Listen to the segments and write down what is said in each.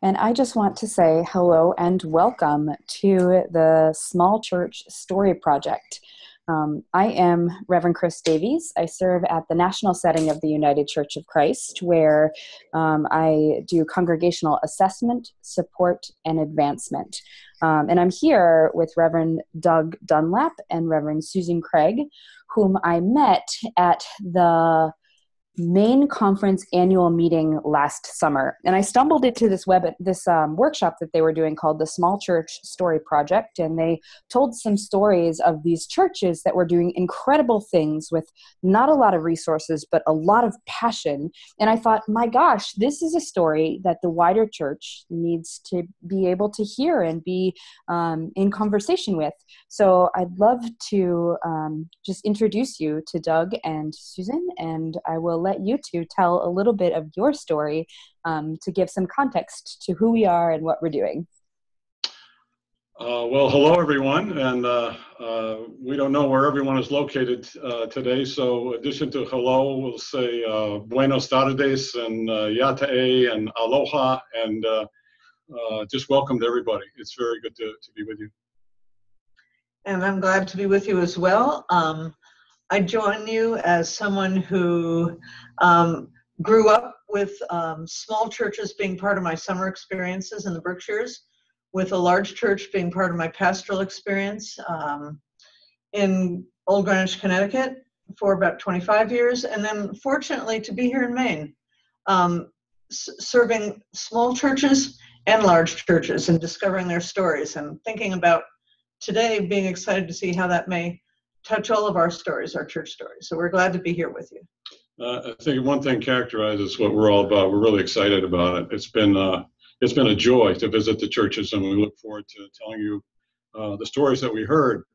And I just want to say hello and welcome to the Small Church Story Project. I am Reverend Chris Davies. I serve at the national setting of the United Church of Christ, where I do congregational assessment, support, and advancement. And I'm here with Reverend Doug Dunlap and Reverend Susan Craig, whom I met at the Maine Conference annual meeting last summer. And I stumbled into this workshop that they were doing called the Small Church Story Project. And they told some stories of these churches that were doing incredible things with not a lot of resources, but a lot of passion. And I thought, my gosh, this is a story that the wider church needs to be able to hear and be in conversation with. So I'd love to just introduce you to Doug and Susan, and I will let you two tell a little bit of your story to give some context to who we are and what we're doing. Well, hello everyone, and we don't know where everyone is located today, so in addition to hello, we'll say buenos tardes and yata'e and aloha, and just welcome to everybody. It's very good to be with you. And I'm glad to be with you as well. I join you as someone who grew up with small churches being part of my summer experiences in the Berkshires, with a large church being part of my pastoral experience in Old Greenwich, Connecticut for about 25 years, and then fortunately to be here in Maine, serving small churches and large churches and discovering their stories and thinking about today, being excited to see how that may touch all of our stories, our church stories. So we're glad to be here with you. I think one thing characterizes what we're all about. We're really excited about it. It's been a joy to visit the churches, and we look forward to telling you the stories that we heard.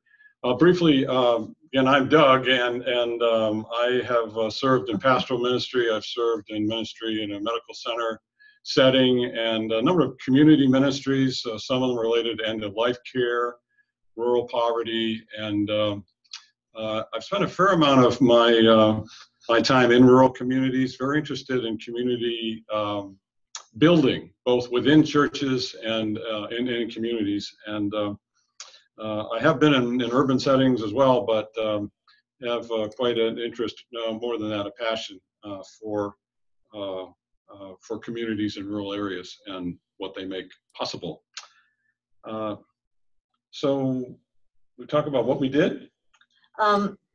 Briefly, again, I'm Doug, and I have served in pastoral ministry. I've served in ministry in a medical center setting and a number of community ministries, some of them related to end-of-life care, rural poverty, and I've spent a fair amount of my time in rural communities, very interested in community building, both within churches and in communities. And I have been in urban settings as well, but have quite an interest, more than that, a passion for communities in rural areas and what they make possible. So we talk about what we did.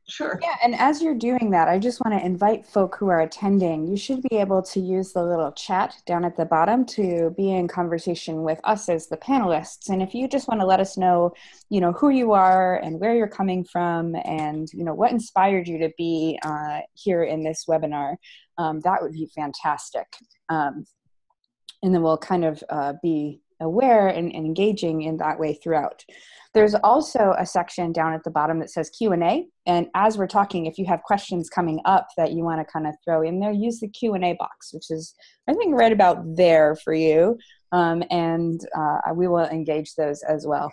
Sure. Yeah, and as you're doing that, I just want to invite folk who are attending. You should be able to use the little chat down at the bottom to be in conversation with us as the panelists. And if you just want to let us know, who you are and where you're coming from and, what inspired you to be here in this webinar, that would be fantastic. And then we'll kind of be aware and engaging in that way throughout. There's also a section down at the bottom that says Q&A. And as we're talking, if you have questions coming up that you want to kind of throw in there, use the Q&A box, which is, I think, right about there for you. And we will engage those as well.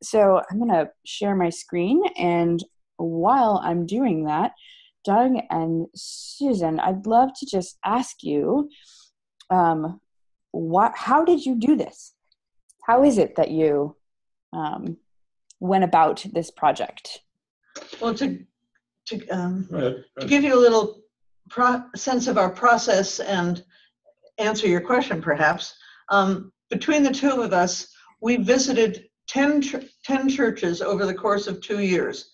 So I'm going to share my screen. And while I'm doing that, Doug and Susan, I'd love to just ask you, how did you do this? How is it that you went about this project? Well, to give you a little sense of our process and answer your question, perhaps, between the two of us, we visited 10 churches over the course of 2 years.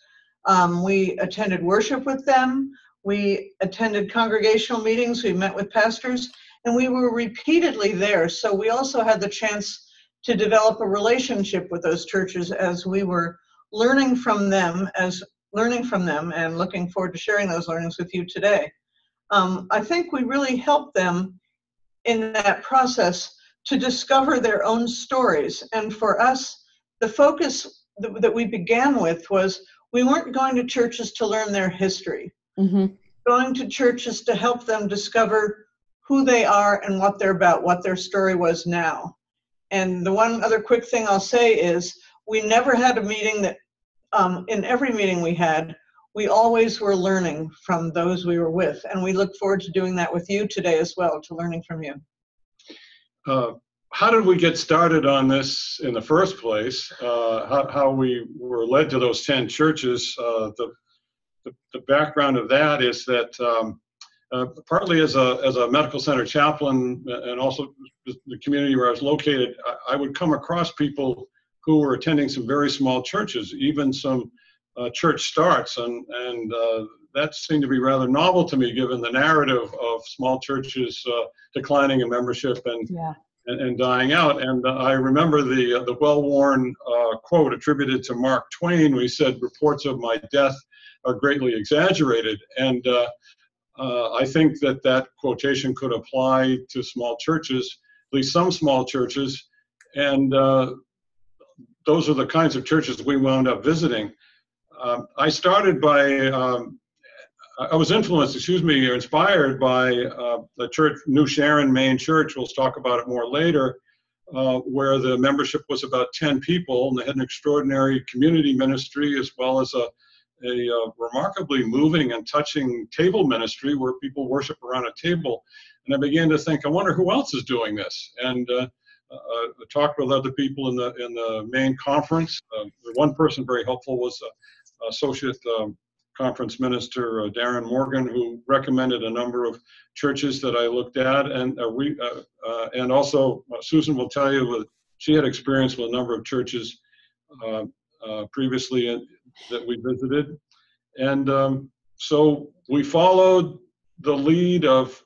We attended worship with them. We attended congregational meetings. We met with pastors. And we were repeatedly there, so we also had the chance to develop a relationship with those churches as we were learning from them and looking forward to sharing those learnings with you today. I think we really helped them in that process to discover their own stories. And for us, the focus that we began with was we weren't going to churches to learn their history, going to churches to help them discover who they are and what they're about, what their story was now. And the one other quick thing I'll say is we never had a meeting that, in every meeting we had, we always were learning from those we were with. And we look forward to doing that with you today as well, to learning from you. how did we get started on this in the first place? How we were led to those 10 churches. The background of that is that partly as a medical center chaplain and also the community where I was located, I would come across people who were attending some very small churches, even some church starts, and that seemed to be rather novel to me, given the narrative of small churches declining in membership and dying out. And I remember the well-worn quote attributed to Mark Twain, where he said, "Reports of my death are greatly exaggerated." And I think that quotation could apply to small churches, at least some small churches, and those are the kinds of churches we wound up visiting. I started by, I was influenced, or inspired by the church, New Sharon, Maine Church. We'll talk about it more later, where the membership was about 10 people, and they had an extraordinary community ministry as well as a remarkably moving and touching table ministry where people worship around a table. And I began to think, I wonder who else is doing this. And I talked with other people in the main conference. One person very helpful was Associate Conference Minister Darren Morgan, who recommended a number of churches that I looked at. And also Susan will tell you that she had experience with a number of churches previously that we visited. And so we followed the lead of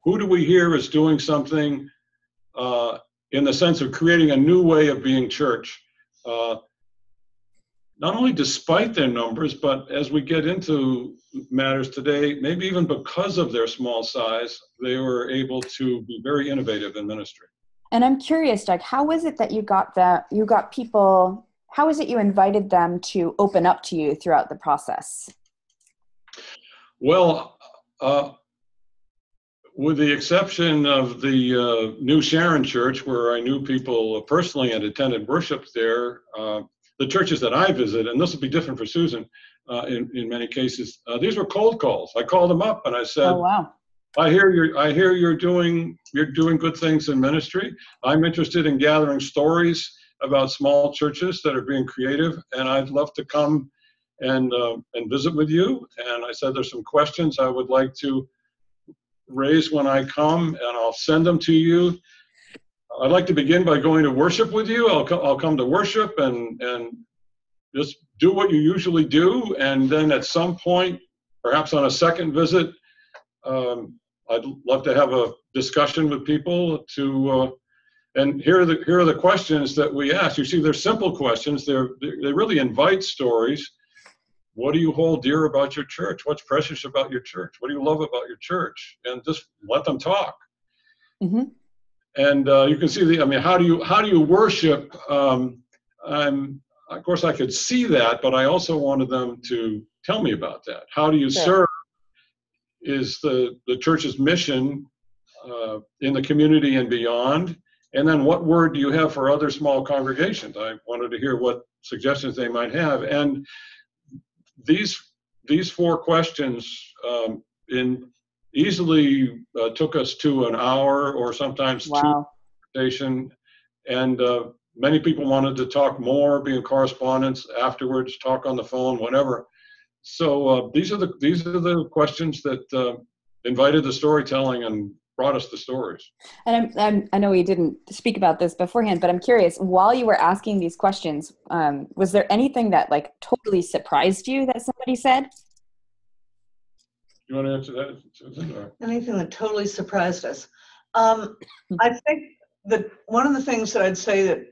who do we hear is doing something in the sense of creating a new way of being church. Not only despite their numbers, but as we get into matters today, maybe even because of their small size, they were able to be very innovative in ministry. And I'm curious, Doug, how was it that you got people, how is it you invited them to open up to you throughout the process? Well, with the exception of the New Sharon Church, where I knew people personally and attended worship there, the churches that I visit, and this will be different for Susan in many cases, these were cold calls. I called them up and I said, "Oh, wow. I hear you're doing good things in ministry. I'm interested in gathering stories about small churches that are being creative, and I'd love to come and visit with you. And I said, there's some questions I would like to raise when I come, and I'll send them to you. I'd like to begin by going to worship with you. I'll come to worship and just do what you usually do. And then at some point, perhaps on a second visit, I'd love to have a discussion with people and here are the questions that we ask. You see, they're simple questions. They really invite stories. What do you hold dear about your church? What's precious about your church? What do you love about your church? And just let them talk. Mm-hmm. And you can see how do you worship? Of course, I could see that, but I also wanted them to tell me about that. How do you serve? Is the church's mission in the community and beyond? And then what word do you have for other small congregations? I wanted to hear what suggestions they might have. And these four questions easily took us to an hour or sometimes two conversation. And many people wanted to talk more, be in correspondence afterwards, talk on the phone, whatever. So these are the questions that invited the storytelling and brought us the stories. And I know we didn't speak about this beforehand, but I'm curious, while you were asking these questions, was there anything that totally surprised you that somebody said? You want to answer that, Susan? Or? Anything that totally surprised us. I think that one of the things that I'd say that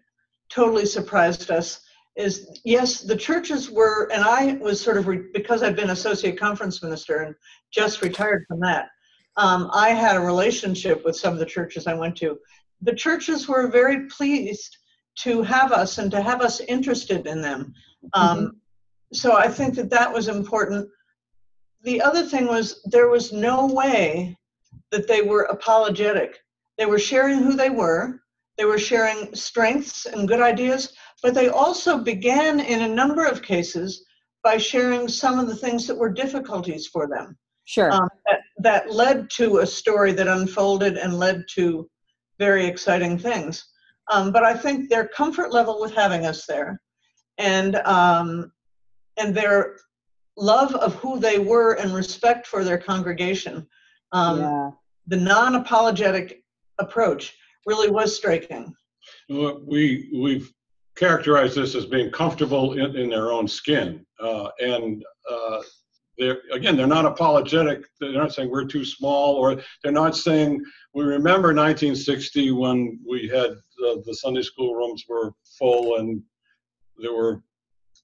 totally surprised us is, yes, the churches were, and I was sort of, because I'd been associate conference minister and just retired from that, I had a relationship with some of the churches I went to. The churches were very pleased to have us and to have us interested in them. So I think that was important. The other thing was there was no way that they were apologetic. They were sharing who they were. They were sharing strengths and good ideas, but they also began in a number of cases by sharing some of the things that were difficulties for them. Sure. That led to a story that unfolded and led to very exciting things. But I think their comfort level with having us there, and their love of who they were and respect for their congregation, the non-apologetic approach really was striking. We've characterized this as being comfortable in their own skin, and they're not apologetic. They're not saying we're too small, or they're not saying, we remember 1960 when we had the Sunday school rooms were full and there were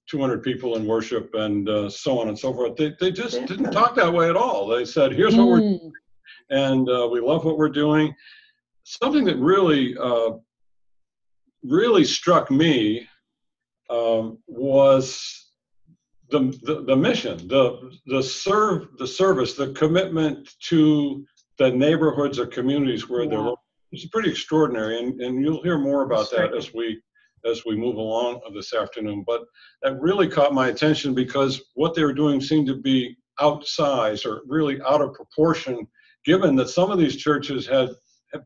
200 people in worship and so on and so forth. They just didn't talk that way at all. They said, here's what we're doing, and we love what we're doing. Something that really struck me was the mission, the service, the commitment to the neighborhoods or communities where they're located. It's pretty extraordinary, and you'll hear more about that as we move along this afternoon. But that really caught my attention because what they were doing seemed to be outsized or really out of proportion, given that some of these churches have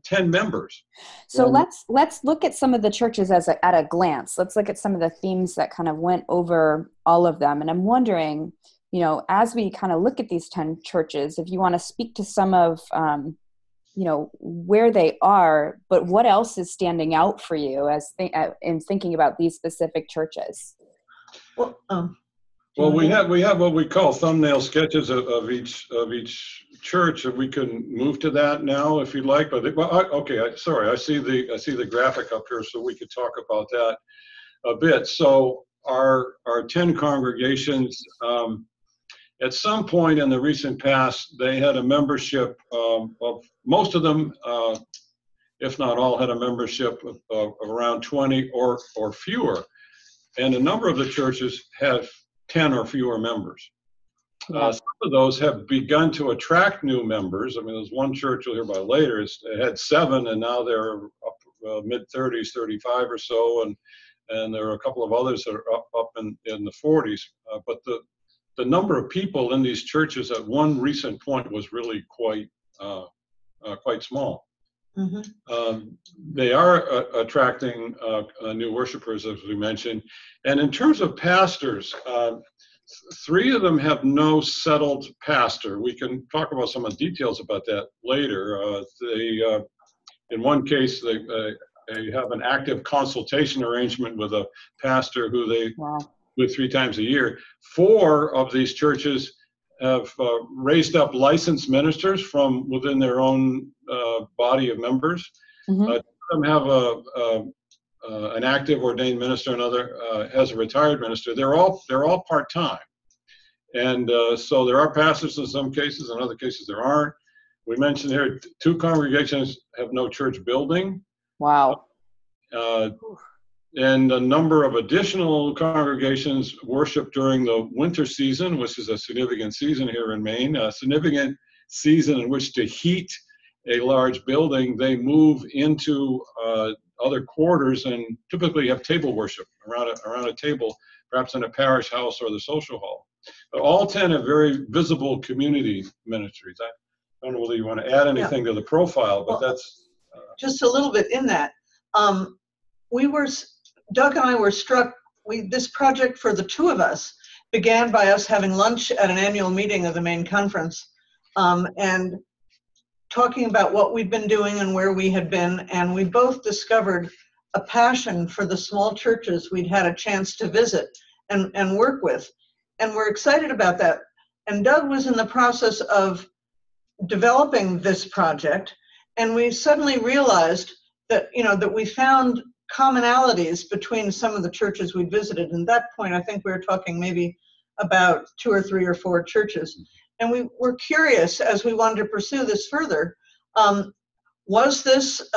10 members. So let's look at some of the churches at a glance. Let's look at some of the themes that kind of went over all of them. And I'm wondering, as we kind of look at these 10 churches, if you want to speak to some of, where they are, but what else is standing out for you in thinking about these specific churches? Well, we have what we call thumbnail sketches of each church, and we can move to that now if you'd like. But I see the graphic up here, so we could talk about that a bit. So our 10 congregations, at some point in the recent past, they had a membership of most of them, if not all, had a membership of around 20 or fewer, and a number of the churches have 10 or fewer members. Some of those have begun to attract new members. I mean, there's one church you'll hear about later. It had 7, and now they're up mid-30s, 35 or so, and there are a couple of others that are up in the 40s. But the number of people in these churches at one recent point was really quite small. Mm-hmm. They are attracting new worshipers, as we mentioned. And in terms of pastors, 3 of them have no settled pastor. We can talk about some of the details about that later. In one case, they have an active consultation arrangement with a pastor who they with 3 times a year. 4 of these churches have raised up licensed ministers from within their own body of members. Mm-hmm. 2 of them have an active ordained minister, another has a retired minister. They're all part-time, and so there are pastors in some cases. In other cases, there aren't. We mentioned here 2 congregations have no church building. Wow. And a number of additional congregations worship during the winter season, which is a significant season here in Maine, a significant season in which to heat a large building. They move into other quarters and typically have table worship around a table, perhaps in a parish house or the social hall. But all 10 have very visible community ministries. I don't know whether you want to add anything to the profile, but that's... just a little bit in that. Doug and I were struck, this project for the 2 of us began by us having lunch at an annual meeting of the Maine Conference and talking about what we'd been doing and where we had been, and we both discovered a passion for the small churches we'd had a chance to visit and work with. And we're excited about that. And Doug was in the process of developing this project, and we suddenly realized that, that we found commonalities between some of the churches we'd visited. And at that point, I think we were talking maybe about 2 or 3 or 4 churches. And we were curious as we wanted to pursue this further. Was this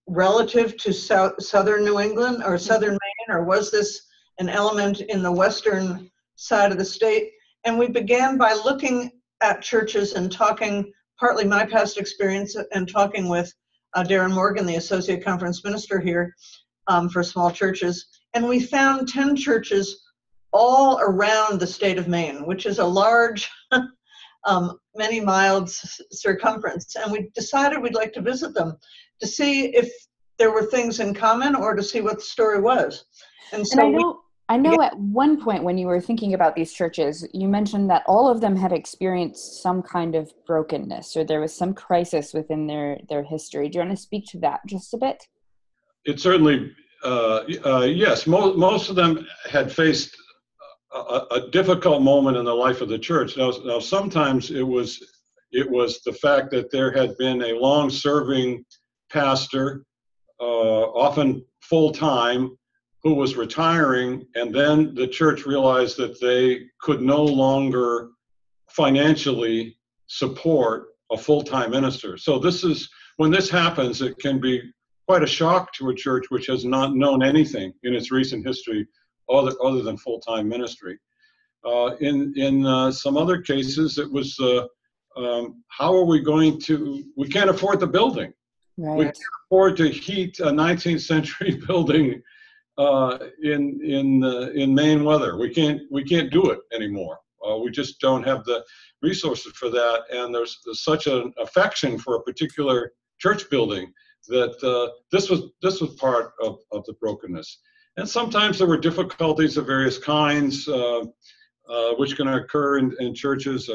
relative to southern New England or southern Maine, or was this an element in the western side of the state? And we began by looking at churches and talking, partly my past experience, and talking with Darren Morgan, the Associate Conference Minister here for small churches. And we found 10 churches all around the state of Maine, which is a large many miles circumference, and we decided we'd like to visit them to see if there were things in common or to see what the story was. And so I know at one point when you were thinking about these churches, you mentioned that all of them had experienced some kind of brokenness, or there was some crisis within their history. Do you want to speak to that just a bit? It certainly, yes. Most of them had faced a difficult moment in the life of the church. Now sometimes it was the fact that there had been a long-serving pastor, often full-time, who was retiring, and then the church realized that they could no longer financially support a full-time minister. So when this happens, it can be quite a shock to a church which has not known anything in its recent history other than full-time ministry. In some other cases, it was how are we going to? We can't afford the building. Right. We can't afford to heat a 19th century building in Maine weather. We can't do it anymore. We just don't have the resources for that, and there's such an affection for a particular church building that this was part of the brokenness. And sometimes there were difficulties of various kinds, which can occur in churches,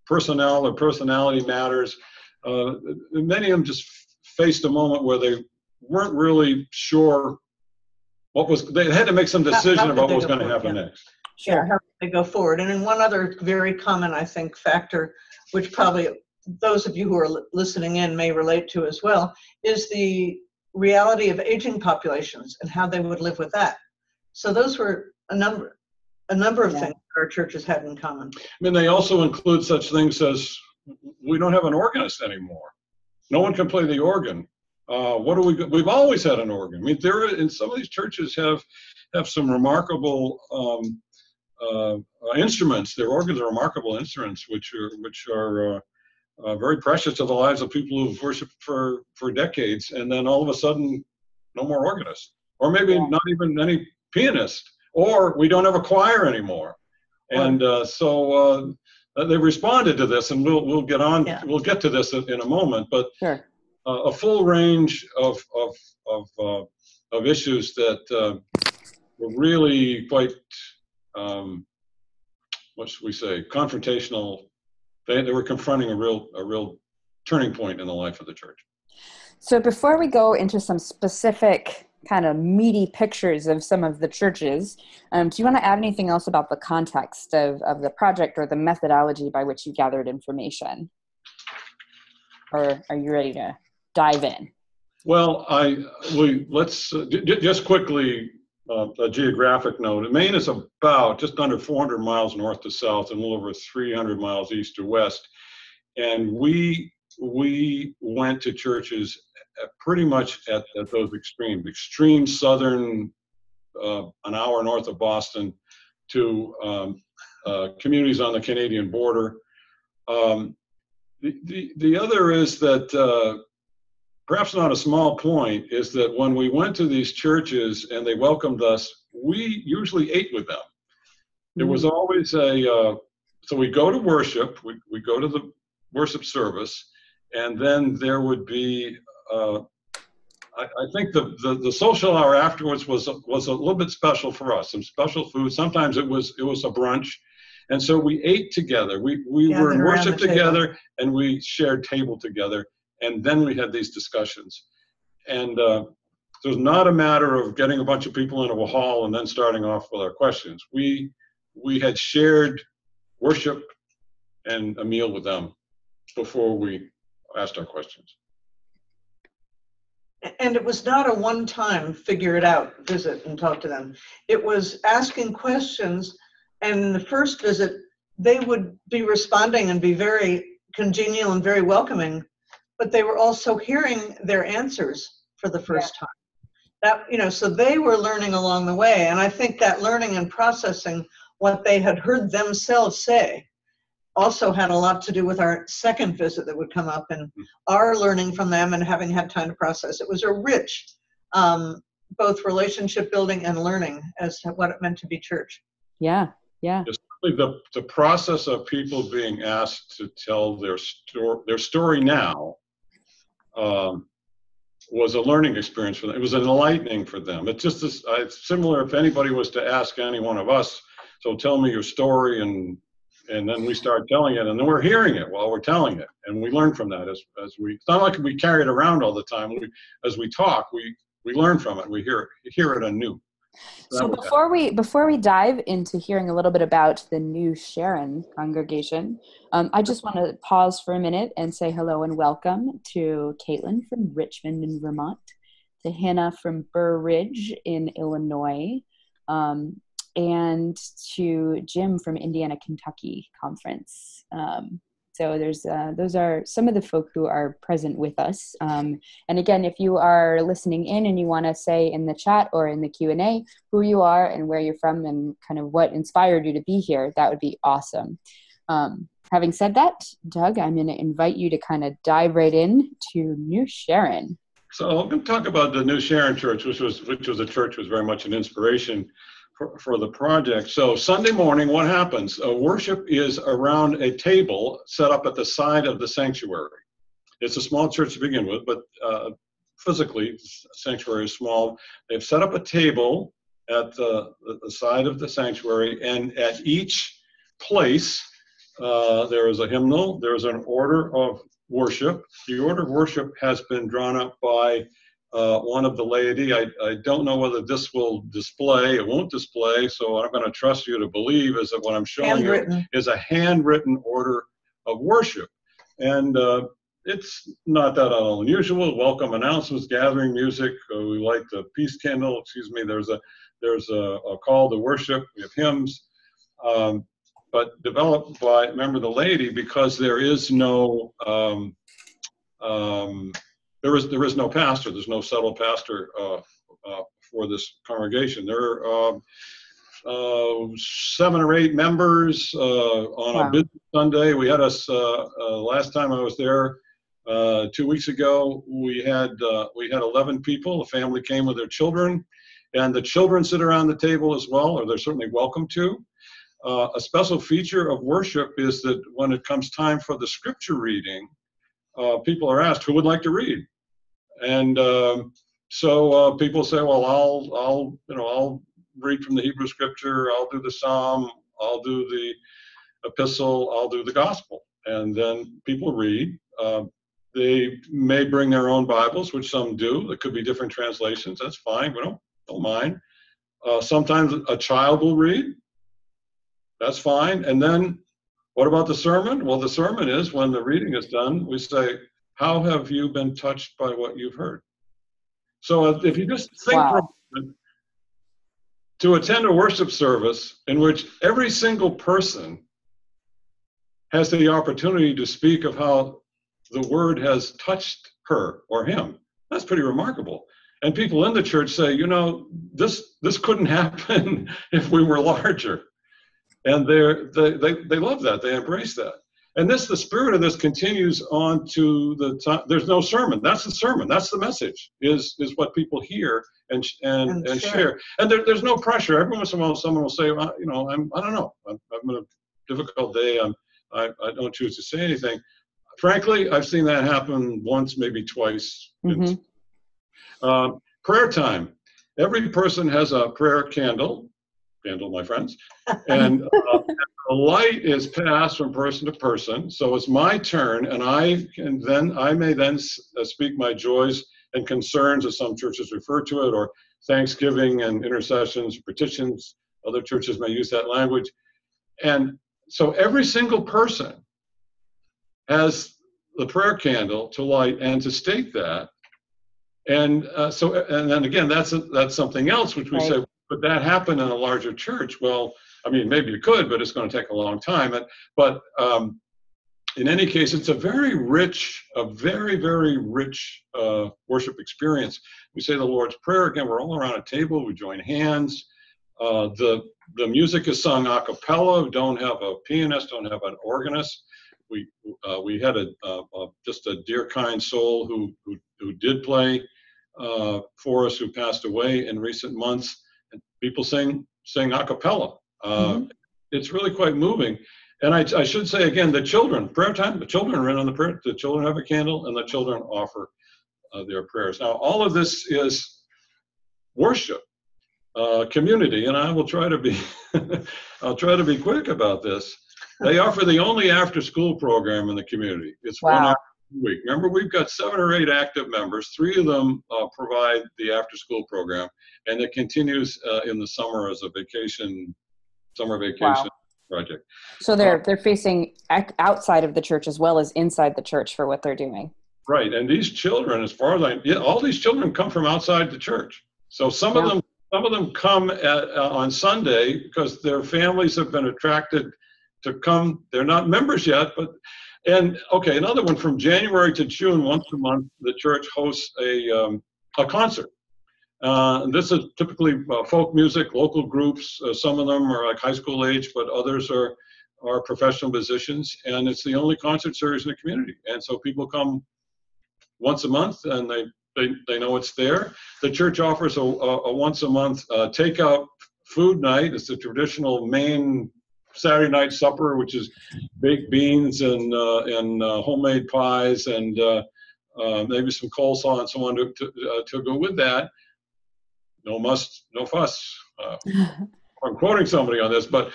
personnel or personality matters. Many of them just faced a moment where they weren't really sure they had to make some decision about what was going to happen next. Sure. How they go forward. And then one other very common, I think, factor, which probably those of you who are listening in may relate to as well, is the reality of aging populations and how they would live with that. So those were a number of things our churches had in common. I mean, they also include such things as we don't have an organist anymore. No one can play the organ. We've always had an organ. I mean, in some of these churches have some remarkable instruments. Their organs are remarkable instruments, which are very precious to the lives of people who've worshipped for decades. And then all of a sudden, no more organists, or maybe not even any pianist, or we don't have a choir anymore. And so they've responded to this, and we'll get on. Yeah. We'll get to this in a moment, but. Sure. A full range of issues that were really quite, what should we say, confrontational. They were confronting a real turning point in the life of the church. So before we go into some specific kind of meaty pictures of some of the churches, do you want to add anything else about the context of the project or the methodology by which you gathered information? Or are you ready to dive in? Well, let's just quickly a geographic note. Maine is about just under 400 miles north to south and a little over 300 miles east to west, and we went to churches pretty much at those extreme southern, an hour north of Boston, to communities on the Canadian border. The other is that. Perhaps not a small point is that when we went to these churches and they welcomed us, we usually ate with them. It was always so we go to worship, we go to the worship service, and then there would be, I think the social hour afterwards was a little bit special for us, some special food. Sometimes it was a brunch. And so we ate together. We were in worship together, and we shared table together. And then we had these discussions. And so it was not a matter of getting a bunch of people into a hall and then starting off with our questions. We had shared worship and a meal with them before we asked our questions. And it was not a one-time figure it out visit and talk to them. It was asking questions, and in the first visit, they would be responding and be very congenial and very welcoming, but they were also hearing their answers for the first time. That, so they were learning along the way. And I think that learning and processing what they had heard themselves say also had a lot to do with our second visit that would come up and our learning from them and having had time to process. It was a rich, both relationship building and learning as to what it meant to be church. Yeah. Just the process of people being asked to tell their story now was a learning experience for them. It was enlightening for them. It's just this, it's similar if anybody was to ask any one of us, so tell me your story, and then we start telling it, and then we're hearing it while we're telling it, and we learn from that as we. It's not like we carry it around all the time. As we talk, we learn from it. We hear it anew. So before we dive into hearing a little bit about the new Sharon congregation, I just want to pause for a minute and say hello and welcome to Caitlin from Richmond in Vermont, to Hannah from Burr Ridge in Illinois, and to Jim from Indiana, Kentucky conference. So those are some of the folk who are present with us. And again, if you are listening in and you want to say in the chat or in the Q&A who you are and where you're from and kind of what inspired you to be here, that would be awesome. Having said that, Doug, I'm going to invite you to kind of dive right in to New Sharon. So I'm going to talk about the New Sharon Church, which was a church was very much an inspiration for the project. So Sunday morning, what happens? Worship is around a table set up at the side of the sanctuary. It's a small church to begin with, but physically, the sanctuary is small. They've set up a table at the side of the sanctuary, and at each place, there is a hymnal, there is an order of worship. The order of worship has been drawn up by one of the laity. I don't know whether this will display. It won't display, so I'm going to trust you to believe is that what I'm showing you is a handwritten order of worship. And it's not that unusual. Welcome announcements, gathering music. We light the peace candle. Excuse me. There's a call to worship. We have hymns, but developed by a member of the laity, because there is no there is no pastor. There's no settled pastor for this congregation. There are 7 or 8 members on a busy Sunday. We had last time I was there 2 weeks ago. We had 11 people. A family came with their children, and the children sit around the table as well, or they're certainly welcome to. A special feature of worship is that when it comes time for the scripture reading, people are asked who would like to read, and so people say, "Well, I'll read from the Hebrew scripture. I'll do the Psalm. I'll do the epistle. I'll do the gospel." And then people read. They may bring their own Bibles, which some do. It could be different translations. That's fine. We don't mind. Sometimes a child will read. That's fine. And then, what about the sermon? Well, the sermon is, when the reading is done, we say, "How have you been touched by what you've heard?" So if you just think for a moment, to attend a worship service in which every single person has the opportunity to speak of how the word has touched her or him, that's pretty remarkable. And people in the church say, this couldn't happen if we were larger. And they love that. They embrace that. And the spirit of this continues on to the time. There's no sermon. That's the sermon. That's the message, is what people hear and share. And there's no pressure. Every once in a while, someone will say, I don't know. I'm in a difficult day. I don't choose to say anything. Frankly, I've seen that happen once, maybe twice. Mm-hmm. Prayer time. Every person has a prayer candle, my friends, and the light is passed from person to person. So it's my turn, and I may then speak my joys and concerns, as some churches refer to it, or thanksgiving and intercessions, petitions. Other churches may use that language. And so every single person has the prayer candle to light and to state that. And and then again, that's something else which we say, could that happen in a larger church? Well, I mean, maybe it could, but it's going to take a long time. But in any case, it's a very, very rich worship experience. We say the Lord's Prayer. Again, we're all around a table. We join hands. The music is sung a cappella. We don't have a pianist, don't have an organist. We had just a dear, kind soul who did play for us, who passed away in recent months. And people sing a cappella. Mm-hmm. it's really quite moving. And I should say again, the children, prayer time, the children are in on the prayer. The children have a candle, and the children offer their prayers. Now, all of this is worship, community, and I will try to be, I'll try to be quick about this. They offer the only after-school program in the community. It's Wow. 1 hour a week. Remember, we've got 7 or 8 active members. 3 of them provide the after-school program, and it continues in the summer as a summer vacation project. So they're facing outside of the church as well as inside the church for what they're doing. Right, and these children, as far as all these children come from outside the church. So some of them come on Sunday because their families have been attracted to come. They're not members yet, another one, from January to June, once a month, the church hosts a concert. This is typically folk music, local groups. Some of them are like high school age, but others are professional musicians, and it's the only concert series in the community. And so people come once a month, and they know it's there. The church offers a once a month takeout food night. It's the traditional Maine Saturday night supper, which is baked beans and homemade pies and maybe some coleslaw and so on to go with that. No muss, no fuss. I'm quoting somebody on this, but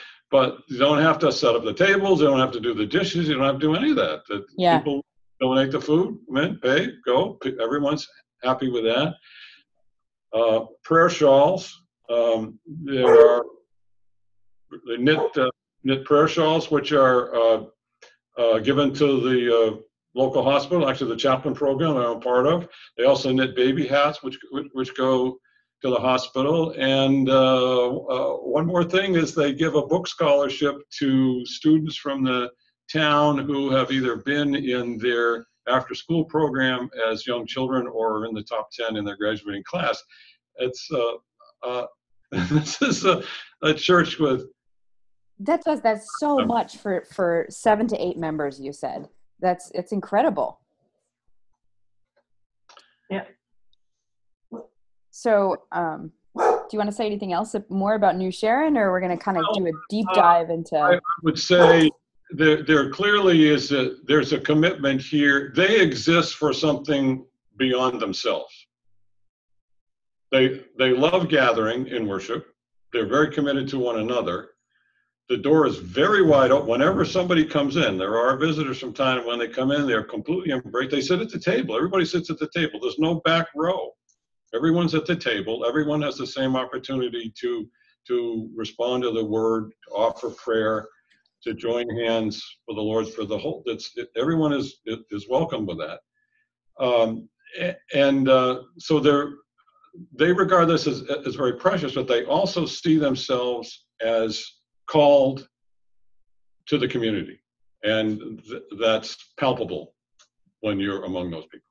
you don't have to set up the tables. You don't have to do the dishes. You don't have to do any of that. People donate the food, come in, pay, go. Everyone's happy with that. Prayer shawls. There are knit prayer shawls, which are given to the local hospital, actually the chaplain program I'm part of. They also knit baby hats, which go to the hospital. And one more thing is they give a book scholarship to students from the town who have either been in their after-school program as young children or in the top 10 in their graduating class. It's this is a church with that's so much for 7 to 8 members. You said it's incredible. Yeah. So, do you want to say anything else more about New Sharon, or we're going to kind of do a deep dive into? I would say there clearly is there's a commitment here. They exist for something beyond themselves. They love gathering in worship. They're very committed to one another. The door is very wide open. Whenever somebody comes in, there are visitors from time, and when they come in, they're completely embraced. They sit at the table. Everybody sits at the table. There's no back row. Everyone's at the table. Everyone has the same opportunity to respond to the word, to offer prayer, to join hands for the Lord, for the whole. Everyone is welcome with that. So they regard this as very precious, but they also see themselves as called to the community. And that's palpable when you're among those people.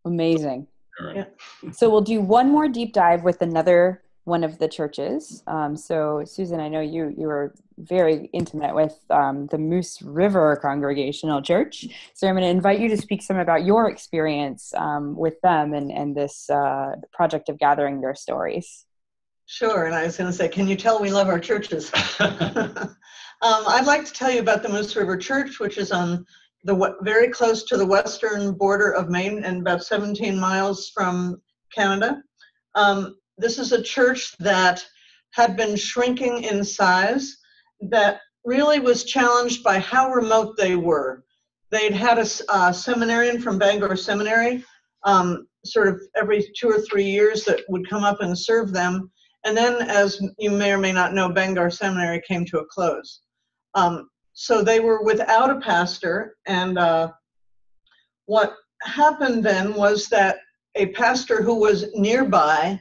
Amazing. Yeah. So we'll do one more deep dive with another one of the churches. So Susan, I know you were very intimate with the Moose River Congregational Church. So I'm going to invite you to speak some about your experience with them and this project of gathering their stories. Sure, and I was going to say, can you tell we love our churches? I'd like to tell you about the Moose River Church, which is on very close to the western border of Maine and about 17 miles from Canada. This is a church that had been shrinking in size, that really was challenged by how remote they were. They'd had a seminarian from Bangor Seminary, sort of every 2 or 3 years, that would come up and serve them. And then, as you may or may not know, Bangor Seminary came to a close. So they were without a pastor, and what happened then was that a pastor who was nearby,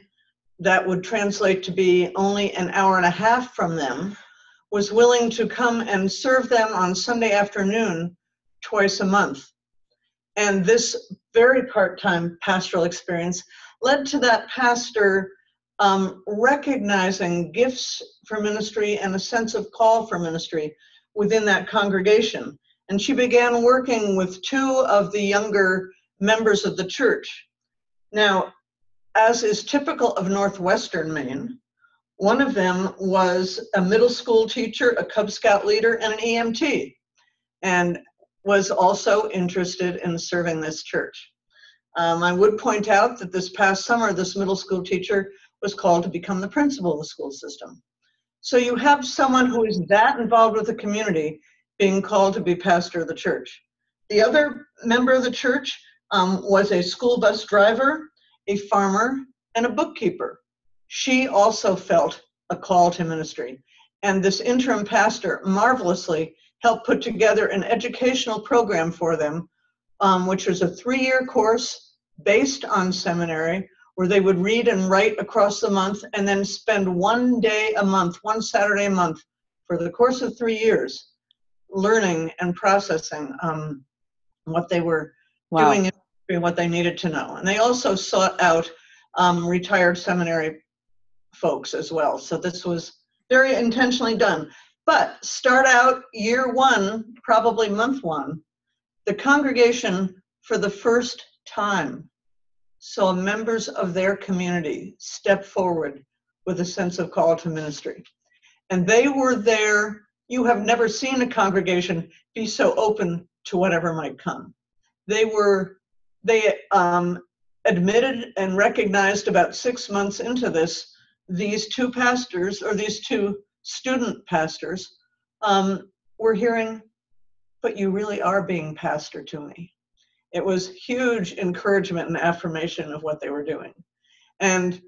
that would translate to be only an hour and a half from them, was willing to come and serve them on Sunday afternoon twice a month. And this very part-time pastoral experience led to that pastor recognizing gifts for ministry and a sense of call for ministry within that congregation. And she began working with 2 of the younger members of the church. Now, as is typical of northwestern Maine, One of them was a middle school teacher, a Cub Scout leader, and an EMT, and was also interested in serving this church. I would point out that this past summer, this middle school teacher was called to become the principal of the school system. So you have someone who is that involved with the community being called to be pastor of the church. The other member of the church was a school bus driver, a farmer, and a bookkeeper. She also felt a call to ministry. And this interim pastor marvelously helped put together an educational program for them, which was a 3-year course based on seminary, where they would read and write across the month and then spend one day a month, one Saturday a month, for the course of 3 years, learning and processing what they were doing and what they needed to know. And they also sought out retired seminary folks as well. So this was very intentionally done. But start out year one, probably month one, the congregation for the first time saw members of their community step forward with a sense of call to ministry. And they were there. You have never seen a congregation be so open to whatever might come. They admitted and recognized about 6 months into this, these two pastors, or these two student pastors, were hearing, but you really are being pastor to me. It was huge encouragement and affirmation of what they were doing. And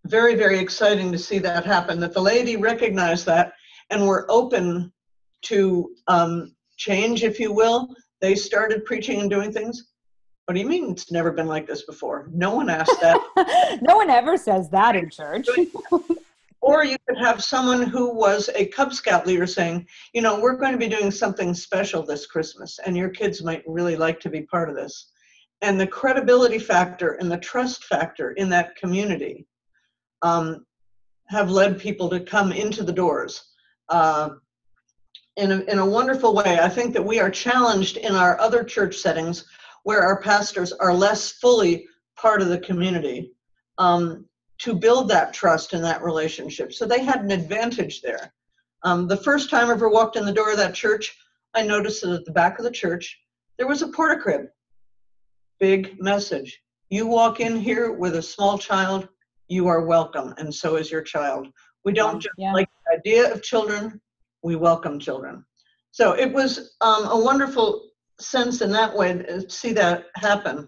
very, very exciting to see that happen, that the laity recognized that and were open to change, if you will. They started preaching and doing things. What do you mean it's never been like this before? No one asked that. No one ever says that in church. Or you could have someone who was a Cub Scout leader saying, you know, we're going to be doing something special this Christmas, and your kids might really like to be part of this. And the credibility factor and the trust factor in that community have led people to come into the doors in a wonderful way. I think that we are challenged in our other church settings where our pastors are less fully part of the community, to build that trust and that relationship. So they had an advantage there. The first time I ever walked in the door of that church, I noticed that at the back of the church, there was a porta-crib. Big message. You walk in here with a small child, you are welcome, and so is your child. We don't just like the idea of children, we welcome children. So it was a wonderful sense in that way to see that happen.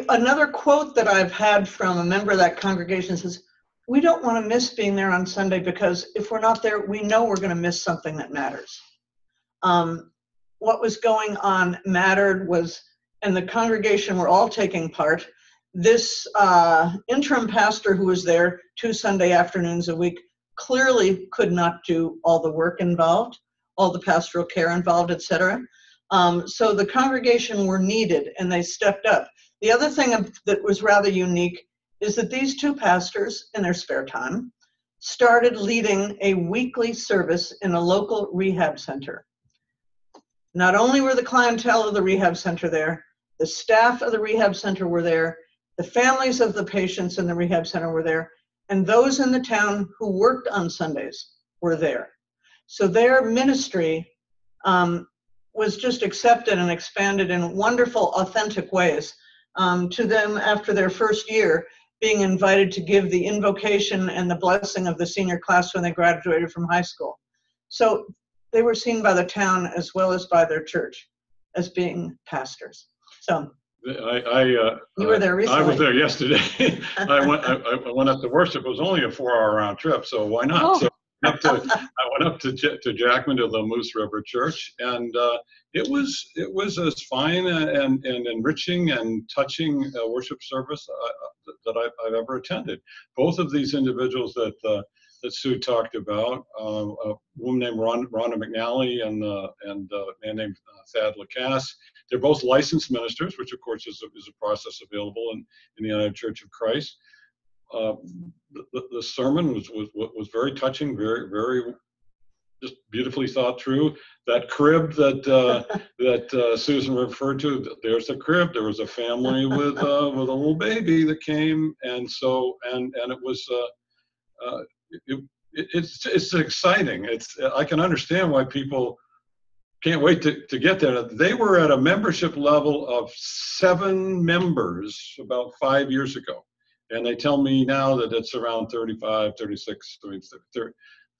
Another quote that I've had from a member of that congregation says, we don't want to miss being there on Sunday because if we're not there, we know we're going to miss something that matters. What was going on mattered was, and the congregation were all taking part. This interim pastor who was there 2 Sunday afternoons a week clearly could not do all the work involved, all the pastoral care involved, etc. So the congregation were needed and they stepped up. The other thing that was rather unique is that these two pastors, in their spare time, started leading a weekly service in a local rehab center. Not only were the clientele of the rehab center there, the staff of the rehab center were there, the families of the patients in the rehab center were there, and those in the town who worked on Sundays were there. So their ministry was just accepted and expanded in wonderful, authentic ways. To them, after their first year, being invited to give the invocation and the blessing of the senior class when they graduated from high school. So they were seen by the town as well as by their church as being pastors. So you were there recently. I was there yesterday. I went up to worship. It was only a 4-hour round trip, so why not? Oh. So I went up to Jackman to the Moose River Church, and it was as fine and enriching and touching worship service that I've ever attended. Both of these individuals that Sue talked about, a woman named Rhonda McNally and a man named Thad Lacasse, they're both licensed ministers, which of course is a process available in the United Church of Christ. The sermon was very touching, very, very just beautifully thought through. That crib that Susan referred to, there's a crib. There was a family with a little baby that came, and so and it was it's exciting. I can understand why people can't wait to get there. They were at a membership level of 7 members about 5 years ago. And they tell me now that it's around 35, 36, 30.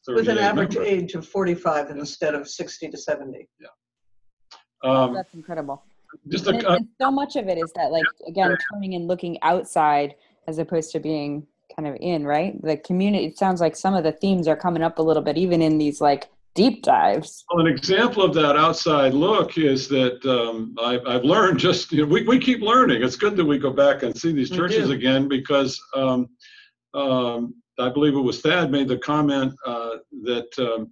With an average age of 45 instead of 60 to 70. Yeah. That's incredible. And so much of it is that, like, again, turning and looking outside as opposed to being kind of in, right? The community, it sounds like some of the themes are coming up a little bit, even in these, like, deep dives. Well, an example of that outside look is that I've learned just, we keep learning. It's good that we go back and see these churches again, because I believe it was Thad made the comment that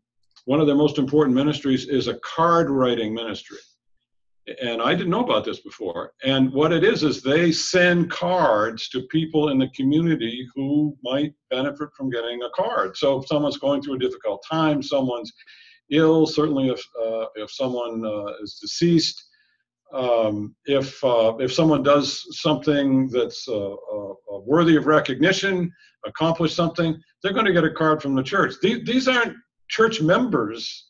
one of their most important ministries is a card writing ministry. And I didn't know about this before. And what it is they send cards to people in the community who might benefit from getting a card. So if someone's going through a difficult time, someone's ill, certainly if someone is deceased, if someone does something that's worthy of recognition, accomplish something, they're going to get a card from the church. These aren't church members.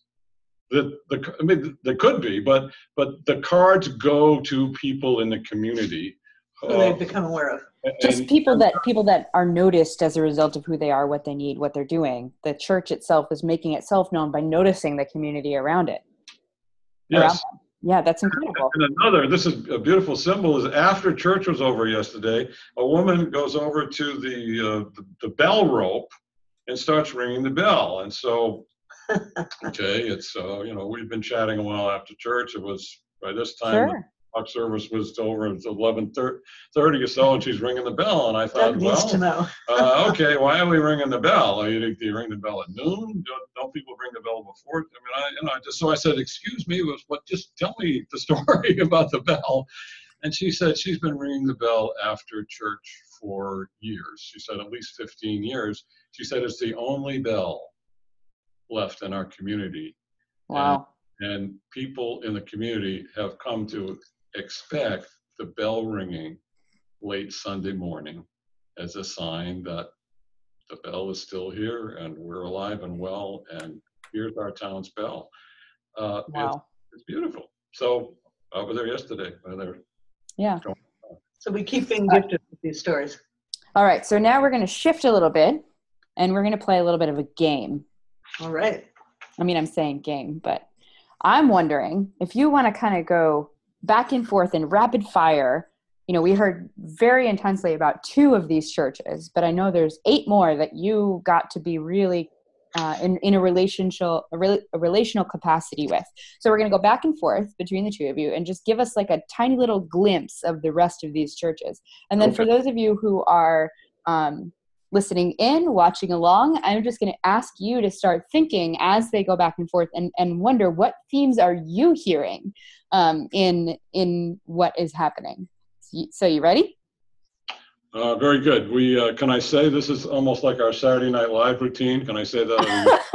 They could be, but the cards go to people in the community who they've become aware of. Just people that are noticed as a result of who they are, what they need, what they're doing. The church itself is making itself known by noticing the community around it. Yes. Yeah, that's incredible. And this is a beautiful symbol, is after church was over yesterday, a woman goes over to the bell rope and starts ringing the bell. And so, okay, it's, we've been chatting a while after church. It was, by this time, the talk service was over. It was 11:30 or so, and she's ringing the bell. And I thought, Doug needs to know. Okay, why are we ringing the bell? Do you ring the bell at noon? Don't people ring the bell before? So I said, excuse me, just tell me the story about the bell. And she said she's been ringing the bell after church for years. She said at least 15 years. She said it's the only bell left in our community. Wow. And people in the community have come to expect the bell ringing late Sunday morning as a sign that the bell is still here and we're alive and well, and here's our town's bell. Wow. It's beautiful. So I was there yesterday. Yeah. So we keep being gifted with these stories. All right. So now we're going to shift a little bit, and we're going to play a little bit of a game. All right. I mean, I'm saying game, but I'm wondering if you want to kind of go back and forth in rapid fire. We heard very intensely about 2 of these churches, but I know there's 8 more that you got to be really in a relational capacity with. So we're going to go back and forth between the 2 of you and just give us like a tiny little glimpse of the rest of these churches. And then for those of you who are listening in, watching along, I'm just going to ask you to start thinking as they go back and forth and wonder, what themes are you hearing in what is happening? So you ready? Very good. Can I say this is almost like our Saturday Night Live routine? Can I say that?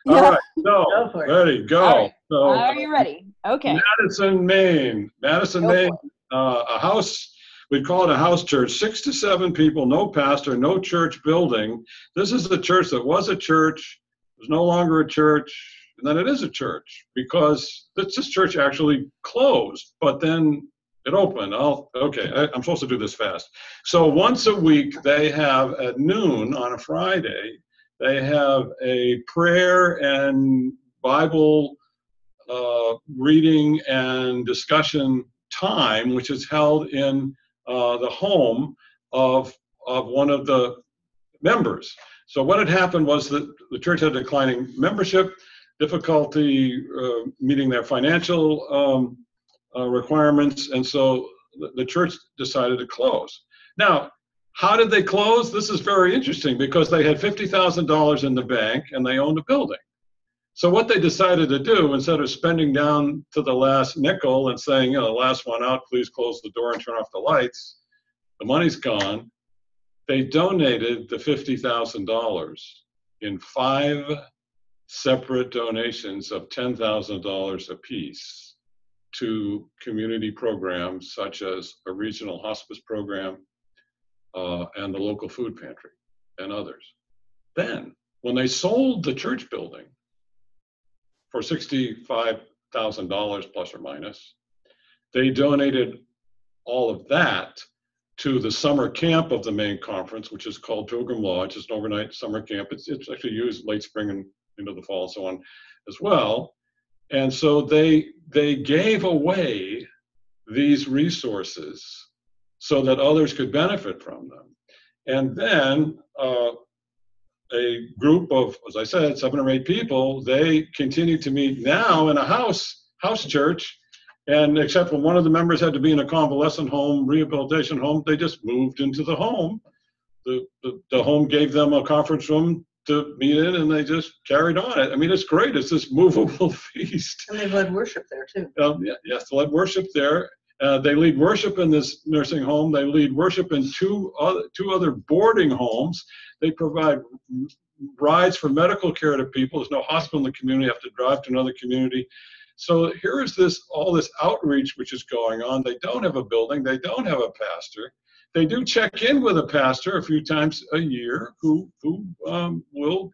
Yeah. All right. So, ready, go. All right. So, are you ready? Okay. Madison, Maine. A house. We call it a house church, 6 to 7 people, no pastor, no church building. This is a church that was a church, was no longer a church, and then it is a church because this church actually closed, but then it opened. I'm supposed to do this fast. So once a week, they have at noon on a Friday, they have a prayer and Bible reading and discussion time, which is held in the home of one of the members. So what had happened was that the church had declining membership, difficulty meeting their financial requirements, and so the church decided to close. Now, how did they close? This is very interesting because they had $50,000 in the bank and they owned a building. So what they decided to do, instead of spending down to the last nickel and saying, the last one out, please close the door and turn off the lights, the money's gone, they donated the $50,000 in 5 separate donations of $10,000 apiece to community programs such as a regional hospice program and the local food pantry and others. Then, when they sold the church building for $65,000 plus or minus, they donated all of that to the summer camp of the Maine Conference, which is called Pilgrim Lodge. It's an overnight summer camp. It's actually used late spring and into the fall and so on as well. And so they gave away these resources so that others could benefit from them. And then a group of, as I said, 7 or 8 people, they continue to meet now in a house church. And except when one of the members had to be in a convalescent home, rehabilitation home, they just moved into the home. The home gave them a conference room to meet in, and they just carried on it. I mean, it's great. It's this movable feast. And they've led worship there too. Yes, they led worship there. They lead worship in this nursing home. They lead worship in two other boarding homes. They provide rides for medical care to people. There's no hospital in the community. You have to drive to another community. So here is all this outreach which is going on. They don't have a building. They don't have a pastor. They do check in with a pastor a few times a year who will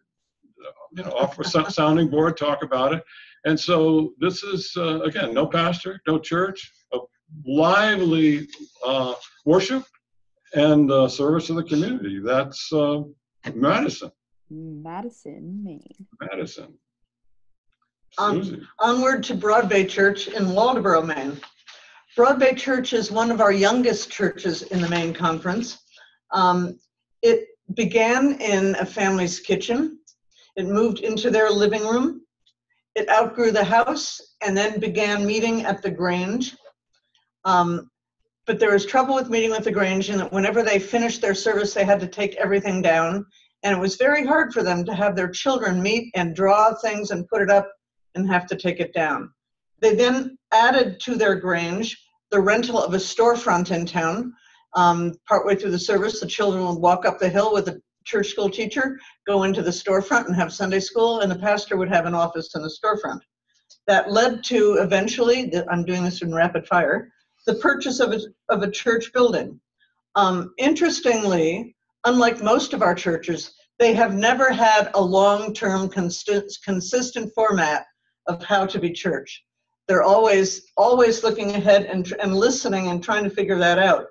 offer a sounding board, talk about it. And so this is, again, no pastor, no church, a lively worship and service of the community. That's Madison. Madison, Maine. Madison. Onward to Broadway Church in Waldoboro, Maine. Broadway Church is one of our youngest churches in the Maine Conference. It began in a family's kitchen. It moved into their living room. It outgrew the house and then began meeting at the Grange. But there was trouble with meeting with the Grange in that whenever they finished their service, they had to take everything down. And it was very hard for them to have their children meet and draw things and put it up and have to take it down. They then added to their Grange the rental of a storefront in town. Partway through the service, the children would walk up the hill with a church school teacher, go into the storefront and have Sunday school, and the pastor would have an office in the storefront. That led to eventually, I'm doing this in rapid fire, the purchase of a church building. Interestingly, unlike most of our churches, they have never had a long-term consistent format of how to be church. They're always looking ahead and listening and trying to figure that out.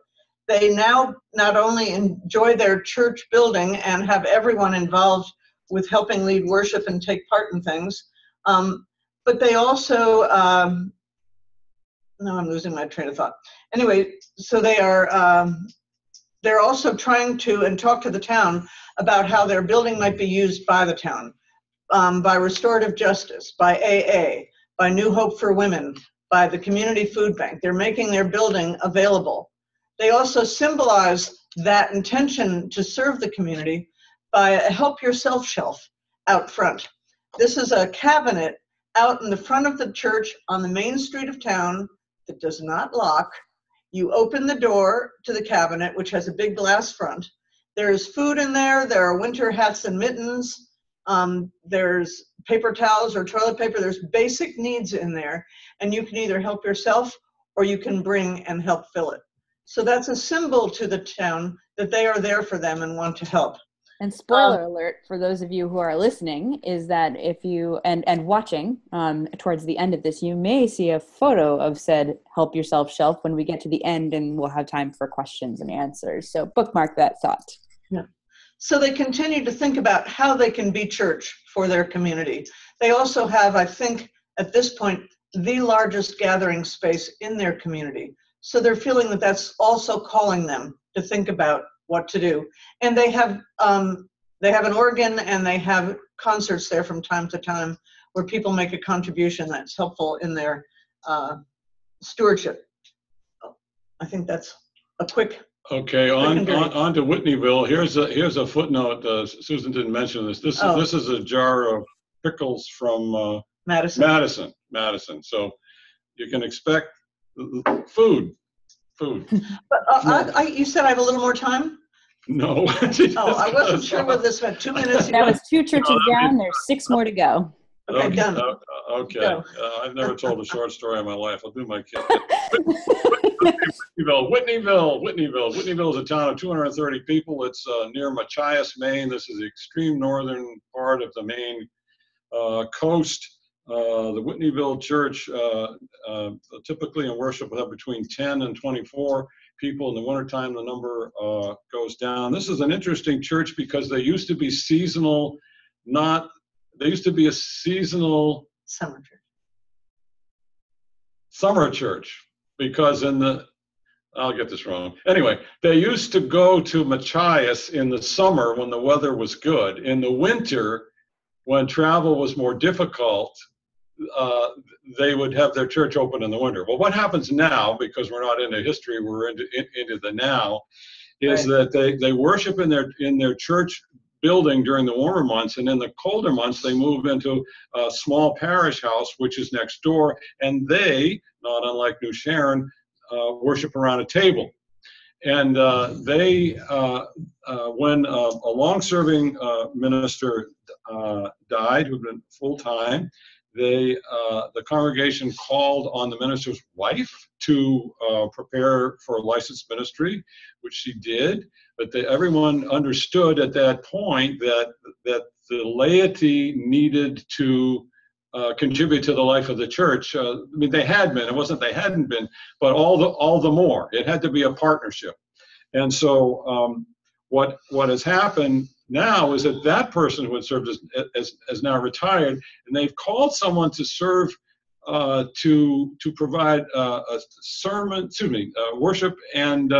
They now not only enjoy their church building and have everyone involved with helping lead worship and take part in things, but they also, no, I'm losing my train of thought. Anyway, so they're also trying to and talk to the town about how their building might be used by the town, by restorative justice, by AA, by New Hope for Women, by the community food bank. They're making their building available. They also symbolize that intention to serve the community by a help yourself shelf out front. This is a cabinet out in the front of the church on the main street of town that does not lock. You open the door to the cabinet, which has a big glass front. There's food in there. There are winter hats and mittens. There's paper towels or toilet paper. There's basic needs in there, and you can either help yourself or you can bring and help fill it. So that's a symbol to the town that they are there for them and want to help. And spoiler alert for those of you who are listening is that if you, and watching towards the end of this, you may see a photo of said help yourself shelf when we get to the end, and we'll have time for questions and answers. So bookmark that thought. Yeah. So they continue to think about how they can be church for their community. They also have, I think, at this point, the largest gathering space in their community. So they're feeling that that's also calling them to think about what to do. And they have an organ and they have concerts there from time to time where people make a contribution that's helpful in their stewardship. I think that's a quick. Okay, on to Whitneyville. Here's a footnote. Susan didn't mention this. This is a jar of pickles from Madison. So you can expect food. But you said I have a little more time? No. Oh, I wasn't sure whether this had 2 minutes. That was 2 churches down. There's 6 more to go. Okay, done. Okay. I've never told a short story in my life. I'll do my kid. Whitneyville is a town of 230 people. It's near Machias, Maine. This is the extreme northern part of the Maine coast. The Whitneyville Church typically in worship will have between 10 and 24 people. In the wintertime, the number goes down. This is an interesting church because they used to be seasonal, they used to be a seasonal summer church because I'll get this wrong. Anyway, they used to go to Machias in the summer when the weather was good. In the winter, when travel was more difficult, they would have their church open in the winter. Well, what happens now, because we're not into history, we're into the now, is right, that they worship in their church building during the warmer months, and in the colder months they move into a small parish house which is next door, and they, not unlike New Sharon, worship around a table. And when a long-serving minister died, who'd been full-time, the congregation called on the minister's wife to prepare for a licensed ministry, which she did. But everyone understood at that point that the laity needed to contribute to the life of the church. I mean, they had been. It wasn't they hadn't been, but all the more. It had to be a partnership. And so what has happened now is that person who had served as now retired, and they've called someone to serve to provide a sermon, worship and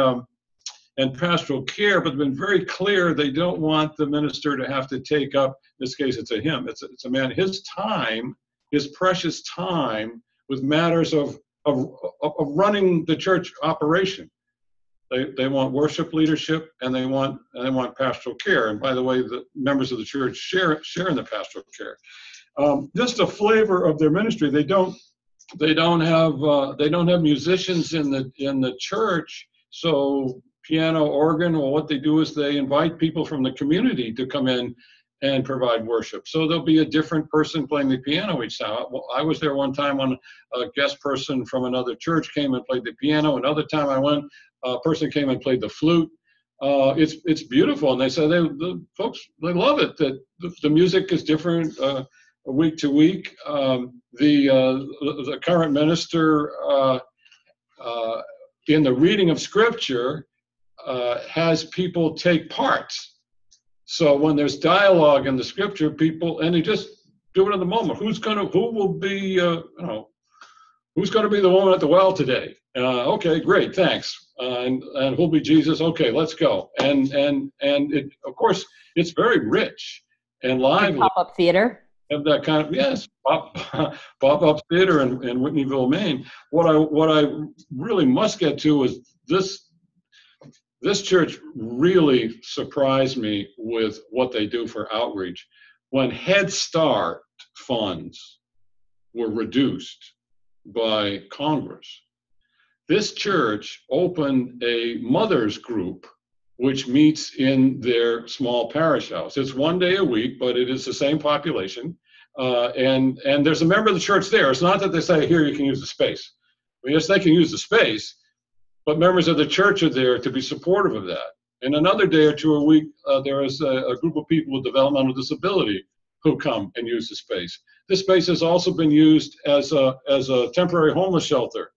pastoral care, but been very clear they don't want the minister to have to take up, in this case it's a him, it's a man, his time, his precious time with matters of running the church operation. They want worship leadership, and they want pastoral care. And by the way, the members of the church share in the pastoral care. Just a flavor of their ministry. They don't have musicians in the church. So piano, organ. Well, what they do is they invite people from the community to come in and provide worship. So there'll be a different person playing the piano each time. Well, I was there one time when a guest person from another church came and played the piano. Another time I went, a person came and played the flute. It's beautiful, and they say the folks, they love it, that the music is different week to week. The current minister in the reading of scripture has people take parts. So when there's dialogue in the scripture, people, and they just do it in the moment. Who's going to be the woman at the well today? Okay, great, thanks. And who'll be Jesus? Okay, let's go. And it, of course, it's very rich and lively. Pop-up theater. Have that kind of, yes, pop-up theater in Whitneyville, Maine. What I really must get to is this church really surprised me with what they do for outreach. When Head Start funds were reduced by Congress, this church opened a mothers group which meets in their small parish house. It's one day a week, but it is the same population. And there's a member of the church there. It's not that they say, here, you can use the space. Well, yes, they can use the space, but members of the church are there to be supportive of that. And another day or two a week, there is a group of people with developmental disability who come and use the space. This space has also been used as a temporary homeless shelter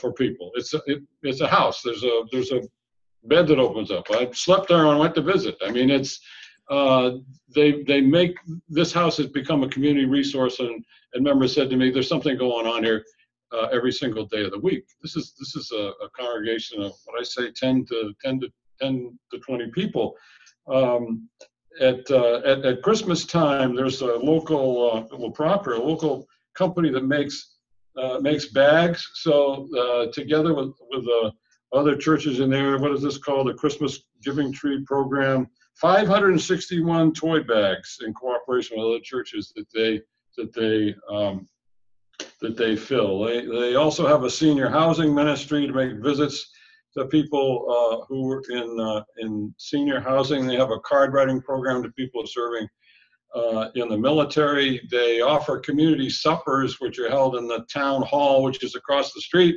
for people. It's a house. There's a bed that opens up. I slept there and went to visit. I mean, it's they make this house has become a community resource, and members said to me, "There's something going on here every single day of the week." This is a congregation of what I say 10 to 20 people. At Christmas time, there's a local local company that makes bags. So together with other churches in there, what is this called? A Christmas Giving Tree Program. 561 toy bags in cooperation with other churches that they fill. They also have a senior housing ministry to make visits to people who are in senior housing. They have a card writing program to people serving in the military. They offer community suppers, which are held in the town hall, which is across the street.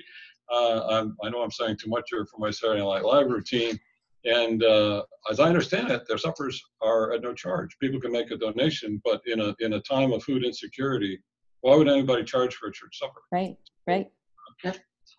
I know I'm saying too much here for my Saturday Night Live routine. And as I understand it, their suppers are at no charge. People can make a donation, but in a time of food insecurity, why would anybody charge for a church supper? Right, right.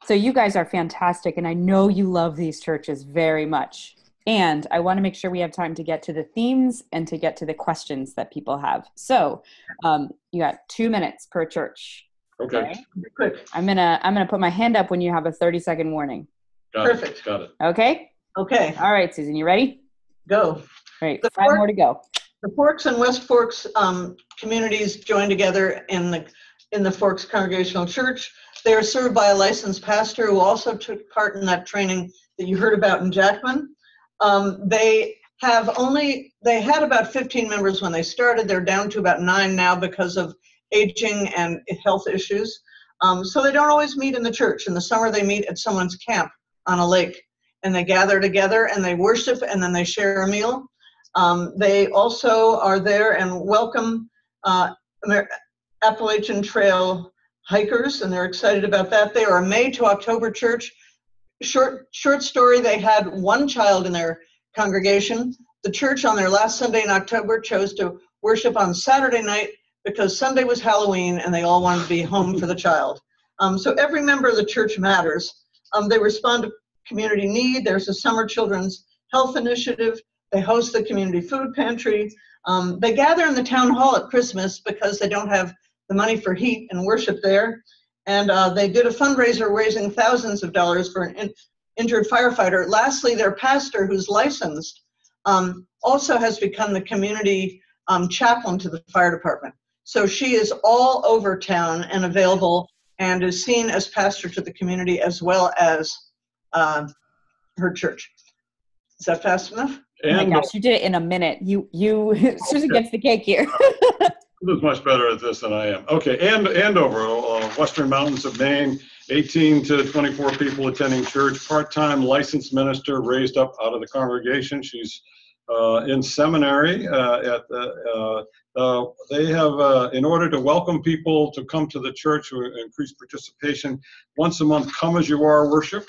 So you guys are fantastic, and I know you love these churches very much. And I want to make sure we have time to get to the themes and to get to the questions that people have. So you got 2 minutes per church. Okay. Quick. I'm gonna put my hand up when you have a 30-second warning. Perfect. Got it. Okay. Okay. All right, Susan, you ready? Go. Great. 5 more to go. The Forks and West Forks communities join together in the Forks Congregational Church. They are served by a licensed pastor who also took part in that training that you heard about in Jackman. They had about 15 members when they started. They're down to about 9 now because of aging and health issues. So they don't always meet in the church. In the summer, they meet at someone's camp on a lake, and they gather together and they worship, and then they share a meal. They also are there and welcome Appalachian Trail hikers, and they're excited about that. They are a May to October church. Short story, they had 1 child in their congregation. The church on their last Sunday in October chose to worship on Saturday night because Sunday was Halloween and they all wanted to be home for the child. So every member of the church matters. They respond to community need. There's a summer children's health initiative. They host the community food pantry. They gather in the town hall at Christmas because they don't have the money for heat and worship there. And they did a fundraiser raising thousands of dollars for an injured firefighter. Lastly, their pastor, who's licensed, also has become the community chaplain to the fire department. So she is all over town and available and is seen as pastor to the community as well as her church. Is that fast enough? Oh my gosh, you did it in a minute. Susan gets the cake here. Who's much better at this than I am. Okay, Andover, Western Mountains of Maine, 18 to 24 people attending church, part-time licensed minister raised up out of the congregation. She's in seminary. They have, in order to welcome people to come to the church or increase participation, once a month, come as you are worship.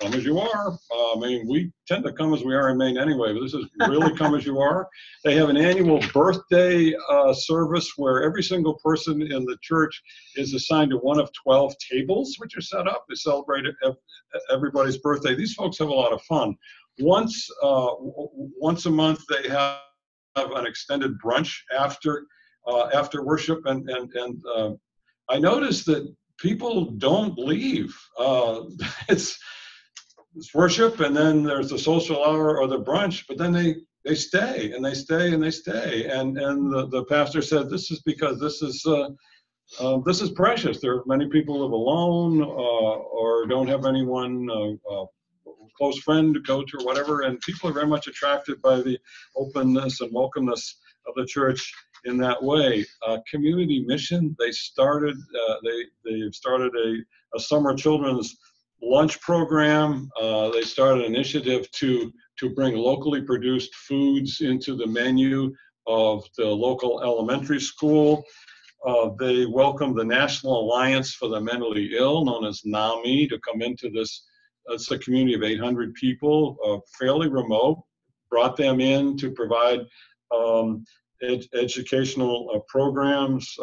Come as you are. I mean, we tend to come as we are in Maine anyway, but this is really come as you are. They have an annual birthday service where every single person in the church is assigned to one of 12 tables, which are set up to celebrate everybody's birthday. These folks have a lot of fun. Once a month, they have an extended brunch after worship, and I noticed that people don't leave. It's worship, and then there's the social hour or the brunch, but then they stay and they stay and they stay. And the pastor said, this is because this is precious. There are many people who live alone or don't have anyone, close friend to go to or whatever, and people are very much attracted by the openness and welcomeness of the church in that way. Community mission, they've started a summer children's lunch program. They started an initiative to bring locally produced foods into the menu of the local elementary school. They welcomed the National Alliance for the Mentally Ill, known as NAMI, to come into this. It's a community of 800 people, fairly remote, brought them in to provide educational programs,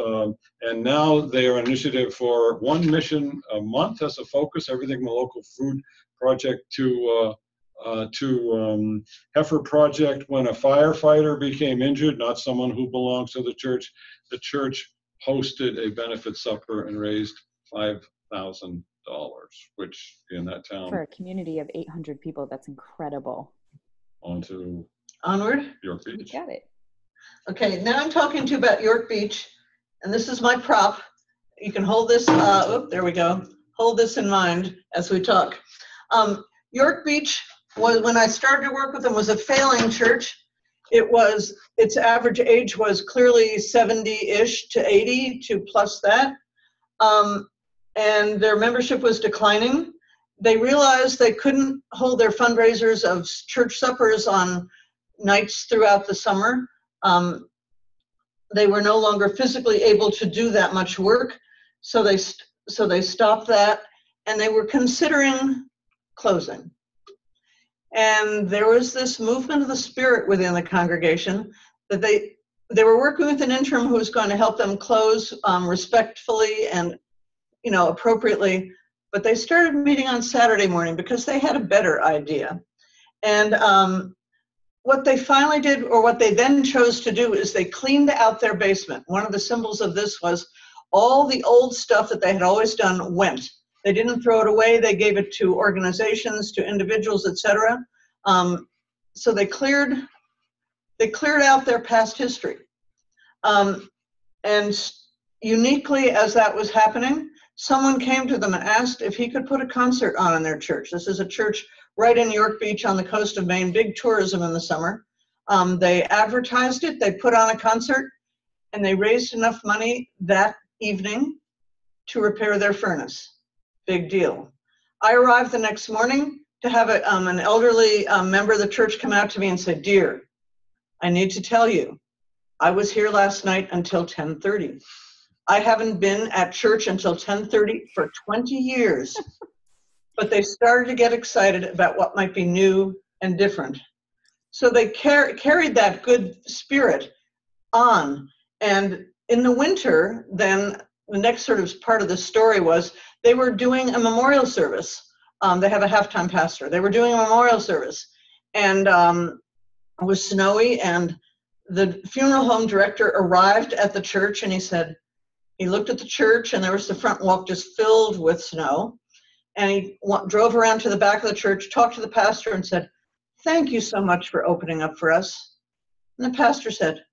and now they are an initiative for one mission a month as a focus, everything from the local food project to heifer project. When a firefighter became injured, not someone who belongs to the church hosted a benefit supper and raised $5,000, which in that town. For a community of 800 people, that's incredible. Onward? York Beach. You got it. Okay, now I'm talking to you about York Beach, and this is my prop. You can hold this, there we go. Hold this in mind as we talk. York Beach was, when I started to work with them, was a failing church. Its average age was clearly 70-ish to 80 to plus that. And their membership was declining. they realized they couldn't hold their fundraisers of church suppers on nights throughout the summer. They were no longer physically able to do that much work, so they stopped that, and they were considering closing. And there was this movement of the Spirit within the congregation that they were working with an interim who was going to help them close respectfully and, you know, appropriately. But they started meeting on Saturday morning because they had a better idea. And what they finally did, or what they then chose to do, is they cleaned out their basement. One of the symbols of this was all the old stuff that they had always done went. They didn't throw it away. They gave it to organizations, to individuals, etc. So they cleared out their past history. And uniquely, as that was happening, someone came to them and asked if he could put a concert on in their church. This is a church right in York Beach on the coast of Maine, big tourism in the summer. They advertised it, they put on a concert, and they raised enough money that evening to repair their furnace. Big deal. I arrived the next morning to have an elderly member of the church come out to me and say, "Dear, I need to tell you, I was here last night until 10:30. I haven't been at church until 10:30 for 20 years. But they started to get excited about what might be new and different. So they carried that good spirit on. And in the winter, then the next sort of part of the story was they were doing a memorial service. They have a halftime pastor. They were doing a memorial service. And it was snowy, and the funeral home director arrived at the church, and he looked at the church, and there was the front walk just filled with snow. And he drove around to the back of the church, talked to the pastor, and said, "Thank you so much for opening up for us." And the pastor said,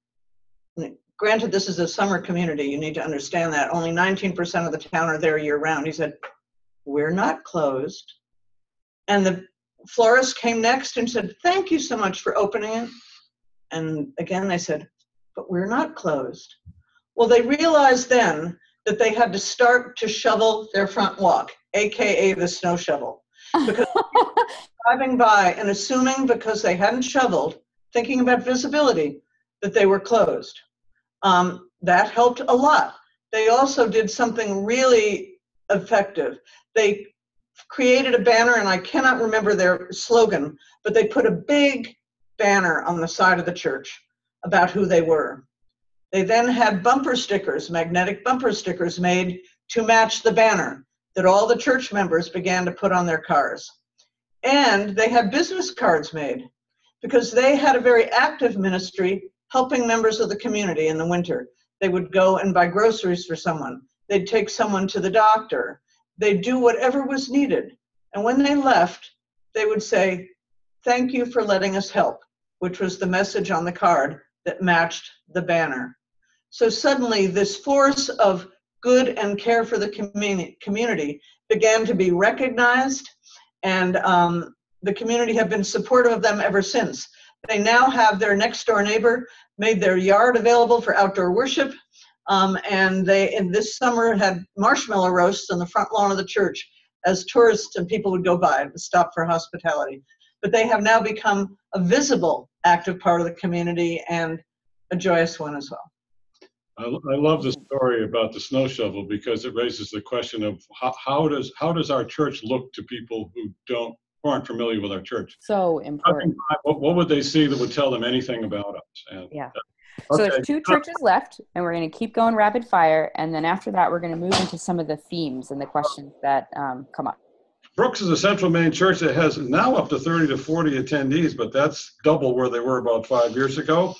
granted, this is a summer community, you need to understand that. Only 19% of the town are there year-round. He said, "We're not closed." And the florist came next and said, "Thank you so much for opening it." And again, they said, "But we're not closed." Well, they realized then that they had to start to shovel their front walk, AKA the snow shovel. Because driving by and assuming because they hadn't shoveled, thinking about visibility, that they were closed. That helped a lot. They also did something really effective. They created a banner, and I cannot remember their slogan, but they put a big banner on the side of the church about who they were. They then had bumper stickers, magnetic bumper stickers made to match the banner that all the church members began to put on their cars. And they had business cards made because they had a very active ministry helping members of the community in the winter. They would go and buy groceries for someone. They'd take someone to the doctor. They'd do whatever was needed. And when they left, they would say, "Thank you for letting us help," which was the message on the card that matched the banner. So suddenly this force of good and care for the community began to be recognized, and the community have been supportive of them ever since. They now have their next door neighbor made their yard available for outdoor worship, and they in this summer had marshmallow roasts on the front lawn of the church as tourists and people would go by and stop for hospitality. But they have now become a visible active part of the community and a joyous one as well. I love the story about the snow shovel because it raises the question of how does our church look to people who aren't familiar with our church? So important. What would they see that would tell them anything about us? And, yeah. Okay. So there's 2 churches left, and we're going to keep going rapid fire, and then after that we're going to move into some of the themes and the questions that come up. Brooks is a central Maine church that has now up to 30 to 40 attendees, but that's double where they were about 5 years ago.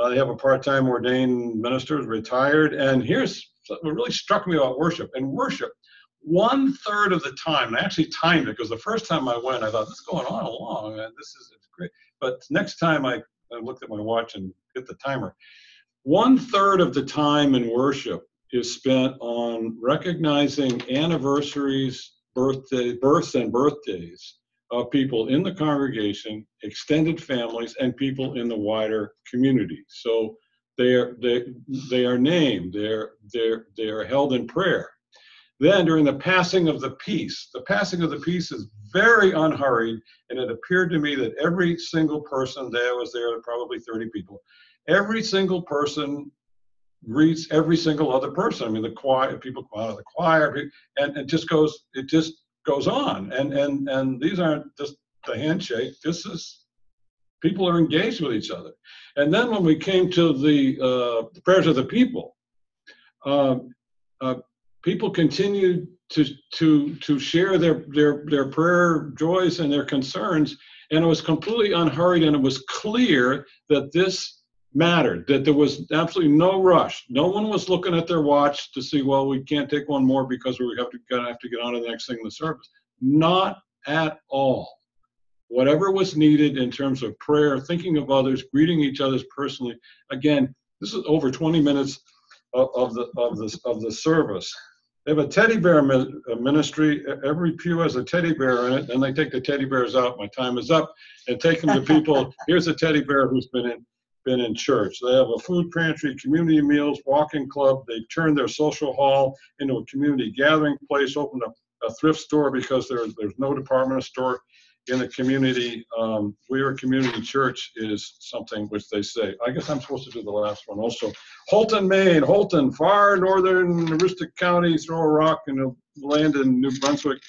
They have a part-time ordained minister, retired, and here's what really struck me about worship. And worship, 1/3 of the time, and I actually timed it because the first time I went, I thought, this is going on long, and it's great. But next time I looked at my watch and hit the timer. 1/3 of the time in worship is spent on recognizing anniversaries, births and birthdays of people in the congregation, extended families, and people in the wider community. So they are named, they are held in prayer. Then during the passing of the peace is very unhurried, and it appeared to me that every single person there was there, probably 30 people, every single person greets every single other person. I mean, the choir, people come out of the choir, and it just goes on. And these aren't just the handshake. This is, people are engaged with each other. And then when we came to the prayers of the people, people continued to share their prayer joys and their concerns, and it was completely unhurried, and it was clear that this mattered, that there was absolutely no rush. No one was looking at their watch to see, well, we can't take one more because we have to get on to the next thing in the service. Not at all. Whatever was needed in terms of prayer, thinking of others, greeting each other personally. Again, this is over 20 minutes of the service. They have a teddy bear ministry. Every pew has a teddy bear in it, and they take the teddy bears out. My time is up, and take them to people. Here's a teddy bear who's been in church. They have a food pantry, community meals, walking club. They've turned their social hall into a community gathering place. Opened a thrift store because there's no department store in the community. We Are a Community Church is something which they say. I guess I'm supposed to do the last one also. Holton, Maine. Holton, far northern Aroostook County. Throw a rock and land in New Brunswick,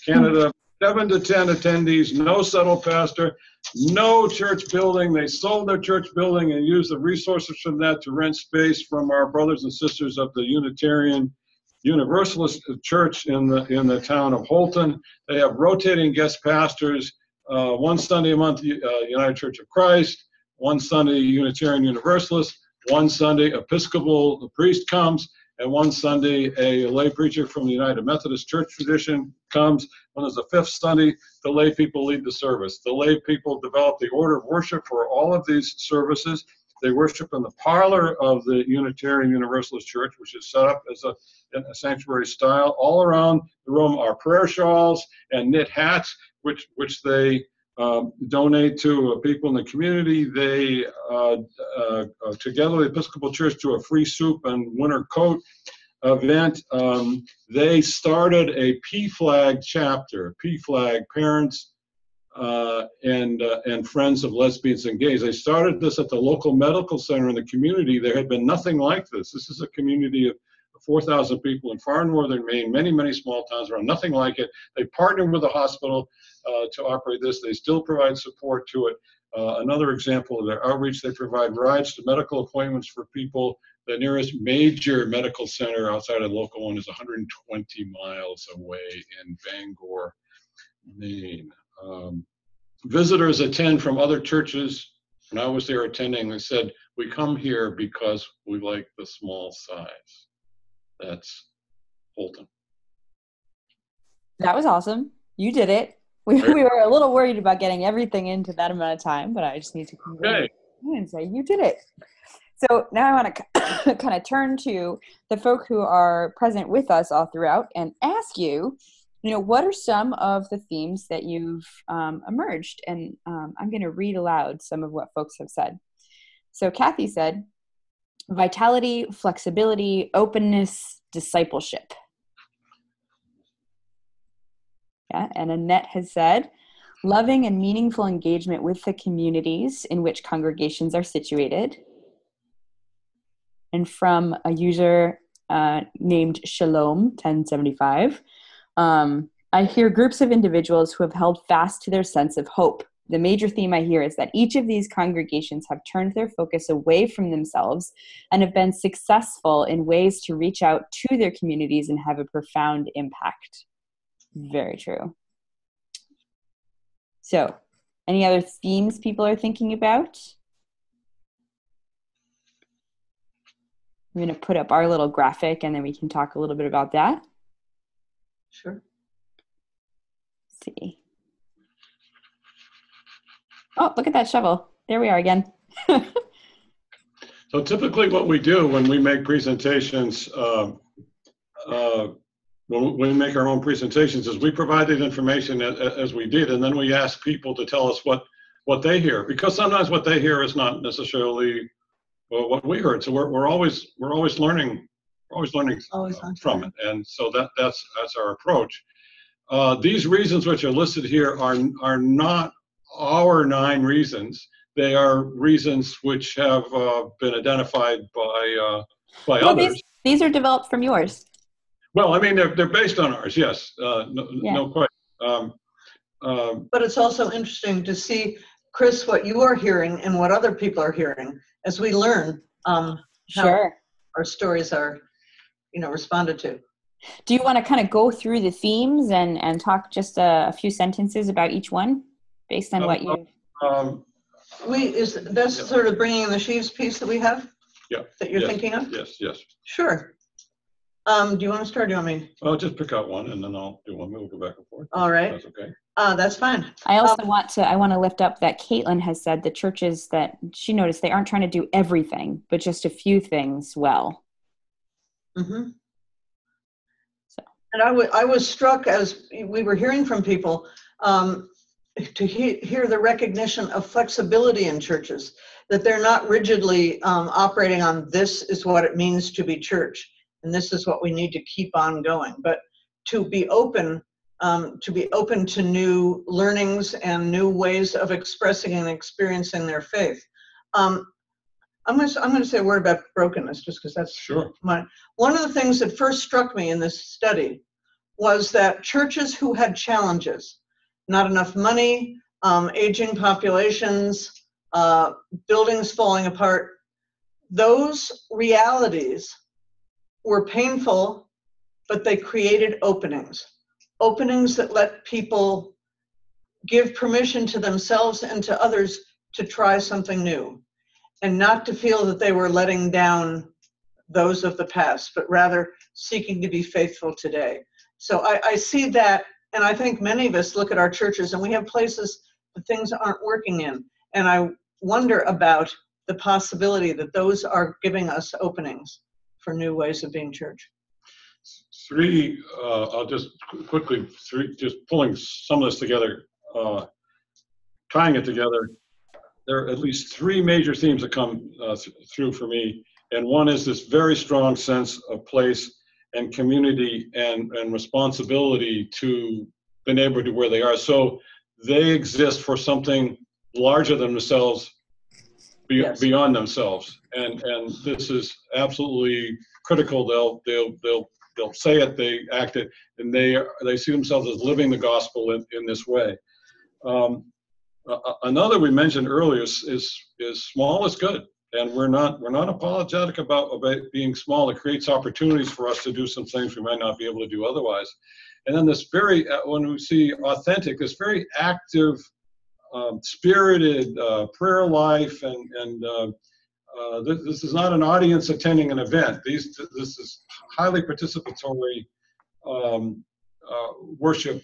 Canada. 7 to 10 attendees, no settled pastor, no church building. They sold their church building and used the resources from that to rent space from our brothers and sisters of the Unitarian Universalist Church in the town of Holton. They have rotating guest pastors, one Sunday a month, United Church of Christ, one Sunday Unitarian Universalist, one Sunday Episcopal, the priest comes, and one Sunday a lay preacher from the United Methodist Church tradition comes. When there's a fifth Sunday, the lay people lead the service. The lay people develop the order of worship for all of these services. They worship in the parlor of the Unitarian Universalist Church, which is set up as a sanctuary style. All around the room are prayer shawls and knit hats, which they donate to people in the community. They, together with the Episcopal Church, do a free soup and winter coat event. They started a PFLAG chapter, PFLAG, Parents and Friends of Lesbians and Gays. They started this at the local medical center in the community. There had been nothing like this. This is a community of 4,000 people in far northern Maine, many, many small towns around, nothing like it. They partnered with the hospital to operate this. They still provide support to it. Another example of their outreach, they provide rides to medical appointments for people. The nearest major medical center outside of the local one is 120 miles away in Bangor, Maine. Visitors attend from other churches. When I was there attending, they said, we come here because we like the small size. That's Holton. That was awesome. You did it. We were a little worried about getting everything into that amount of time, but I just need to congratulate you and say you did it. So now I want to kind of turn to the folk who are present with us all throughout and ask you, what are some of the themes that you've emerged? And I'm going to read aloud some of what folks have said. So Kathy said, vitality, flexibility, openness, discipleship. Yeah, and Annette has said, loving and meaningful engagement with the communities in which congregations are situated. And from a user named Shalom 1075, I hear groups of individuals who have held fast to their sense of hope. The major theme I hear is that each of these congregations have turned their focus away from themselves and have been successful in ways to reach out to their communities and have a profound impact. Very true. So, any other themes people are thinking about? I'm going to put up our little graphic and then we can talk a little bit about that. Sure. Let's see. Oh, look at that shovel. There we are again. So typically what we do when we make presentations, when we make our own presentations, is we provide that information as we did, and then we ask people to tell us what they hear, because sometimes what they hear is not necessarily what we heard. So we're always learning We're always learning from it, and so that's our approach. These reasons which are listed here are not our 9 reasons. They are reasons which have been identified by others. These are developed from yours. Well, I mean, they're based on ours, yes, no question. But it's also interesting to see, Chris, what you are hearing and what other people are hearing as we learn how our stories are, responded to. Do you want to kind of go through the themes and talk just a few sentences about each one based on what you? That's sort of bringing in the sheaves piece that we have. Yeah. That you're thinking of. Yes. Sure. Do you want to start? Or do you want me? I'll just pick out one and then I'll do one. We'll go back and forth. All right. That's okay. That's fine. I also want to lift up that Caitlin has said the churches that she noticed, they aren't trying to do everything, but just a few things well. Mm-hmm. So. And I was struck as we were hearing from people to hear the recognition of flexibility in churches, that they're not rigidly operating on this is what it means to be church, and this is what we need to keep on going, but to be open to new learnings and new ways of expressing and experiencing their faith. I'm going to say a word about brokenness, just because that's sure. One of the things that first struck me in this study was that churches who had challenges, not enough money, aging populations, buildings falling apart, those realities were painful, but they created openings that let people give permission to themselves and to others to try something new, and not to feel that they were letting down those of the past, but rather seeking to be faithful today. So I see that, and I think many of us look at our churches and we have places that things aren't working in, and I wonder about the possibility that those are giving us openings for new ways of being church. I'll just quickly, just pulling some of this together, tying it together. There are at least 3 major themes that come through for me. And one is this very strong sense of place and community and responsibility to the neighborhood where they are. So they exist for something larger than themselves, beyond themselves. And this is absolutely critical. They'll say it, they act it, and they see themselves as living the gospel in this way. Another we mentioned earlier is small is good, and we're not apologetic about being small. It creates opportunities for us to do some things we might not be able to do otherwise. And then this when we see authentic, this very active, spirited prayer life, and this is not an audience attending an event. This is highly participatory worship.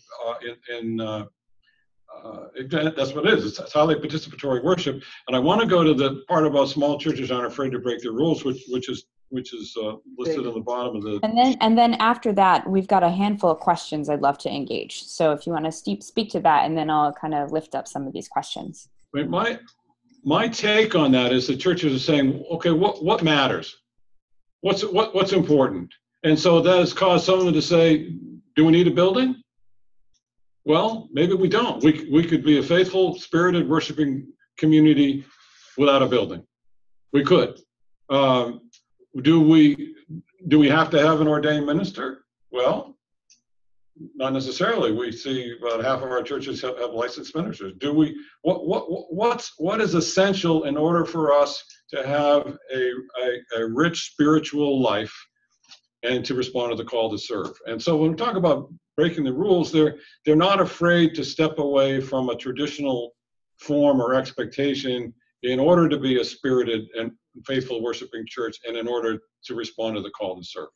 That's what it is. It's highly participatory worship. And I want to go to the part about small churches aren't afraid to break their rules, which is listed on the bottom of the. And then after that, we've got a handful of questions I'd love to engage. So if you want to speak to that, and then I'll kind of lift up some of these questions. My take on that is the churches are saying, okay, what matters? What's important? And so that has caused someone to say, do we need a building? Well, maybe we don't. We could be a faithful, spirited, worshiping community without a building. We could. Do we have to have an ordained minister? Well, not necessarily. We see about half of our churches have licensed ministers. Do we? What is essential in order for us to have a rich spiritual life and to respond to the call to serve? And so when we talk about breaking the rules, they're not afraid to step away from a traditional form or expectation in order to be a spirited and faithful worshiping church, and in order to respond to the call to serve.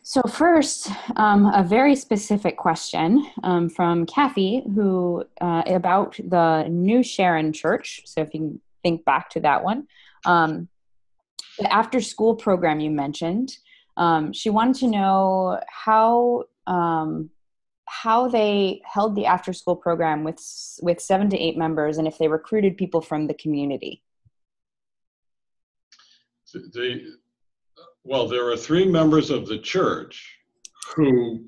So first, a very specific question from Kathy, who about the new Sharon Church. So if you can think back to that one, the after-school program you mentioned. She wanted to know how they held the after-school program with 7 to 8 members, and if they recruited people from the community. Well, there are 3 members of the church who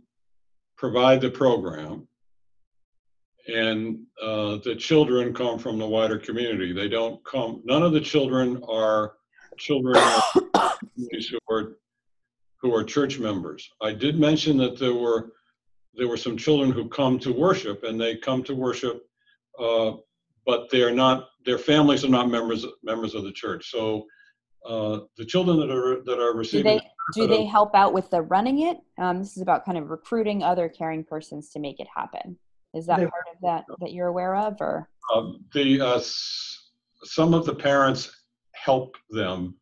provide the program, and the children come from the wider community. They don't come, none of the children are children of communities who are church members. I did mention that there were some children who come to worship, and they come to worship, but they're not, their families are not members of the church. So the children that are receiving, do they help out with the running it? This is about kind of recruiting other caring persons to make it happen. Is that part of that you're aware of, or? Some of the parents help them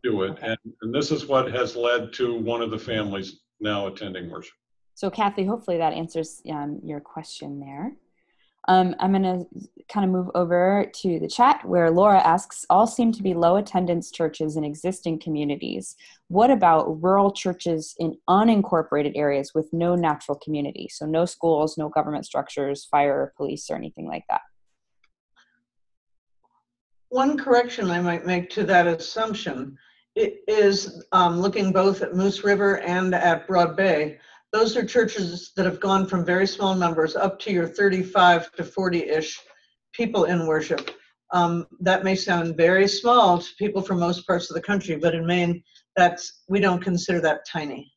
do it, okay. and this is what has led to one of the families now attending worship. So Kathy, hopefully that answers your question there. I'm going to kind of move over to the chat where Laura asks, all seem to be low attendance churches in existing communities. What about rural churches in unincorporated areas with no natural community? So no schools, no government structures, fire, police, or anything like that. One correction I might make to that assumption is looking both at Moose River and at Broad Bay. Those are churches that have gone from very small numbers up to your 35 to 40-ish people in worship. That may sound very small to people from most parts of the country, but in Maine, we don't consider that tiny.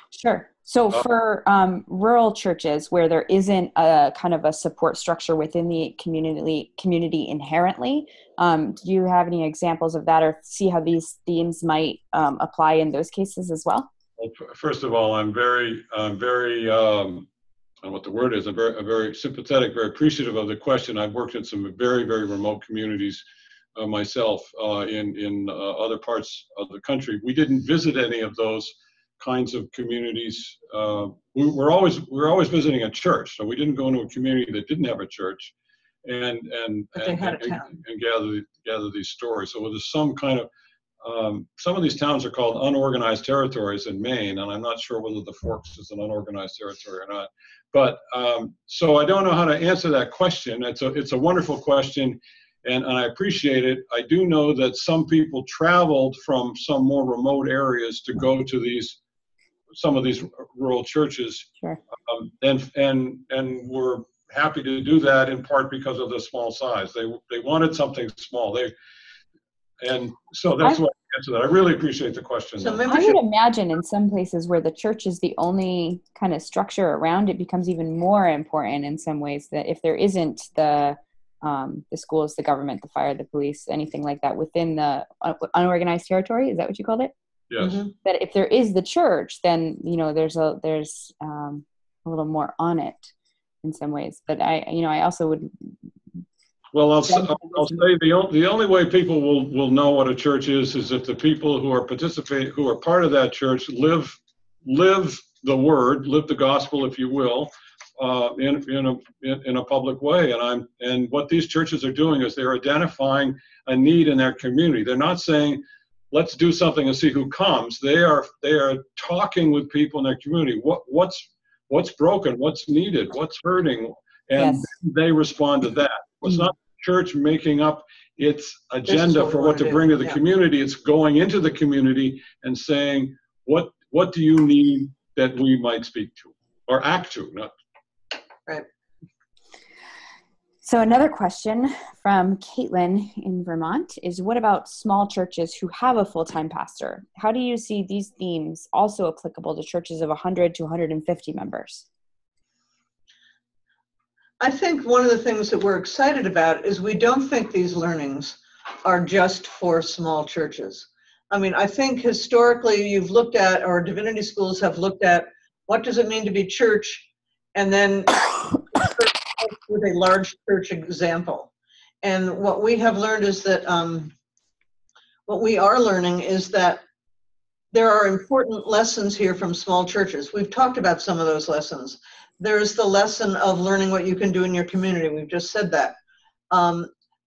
Sure. So for rural churches where there isn't a kind of a support structure within the community inherently, do you have any examples of that, or see how these themes might apply in those cases as well? Well, first of all, I'm very, I don't know what the word is, I'm very sympathetic, very appreciative of the question. I've worked in some very, very remote communities myself in other parts of the country. We didn't visit any of those kinds of communities. We're always visiting a church, so we didn't go into a community that didn't have a church and gather these stories. So there's some kind of some of these towns are called unorganized territories in Maine, and I'm not sure whether the Forks is an unorganized territory or not. But so I don't know how to answer that question. It's a wonderful question, and I appreciate it. I do know that some people traveled from some more remote areas to go to some of these rural churches, sure. And we're happy to do that in part because of the small size. They wanted something small. And so that's what I answer that. I really appreciate the question. So I would imagine in some places where the church is the only kind of structure around, it becomes even more important in some ways, that if there isn't the schools, the government, the fire, the police, anything like that within the unorganized territory, is that what you called it? Yes. Mm-hmm. That if there is the church, then there's a little more on it in some ways. But I also would. Well, I'll say the only way people will know what a church is if the people who are part of that church live the word, live the gospel, if you will, in a public way. And what these churches are doing is they're identifying a need in their community. They're not saying, let's do something and see who comes. They are talking with people in their community. What's broken? What's needed? What's hurting? And yes. They respond to that. It's not church making up its agenda for what to bring to the community. It's going into the community and saying, what do you need that we might speak to or act to? Not right. So another question from Caitlin in Vermont is, what about small churches who have a full-time pastor? How do you see these themes also applicable to churches of 100 to 150 members? I think one of the things that we're excited about is we don't think these learnings are just for small churches. I mean, I think historically you've looked at, or divinity schools have looked at, what does it mean to be church? And then with a large church example. And what we have learned is that, what we are learning is that there are important lessons here from small churches. We've talked about some of those lessons. There's the lesson of learning what you can do in your community. We've just said that.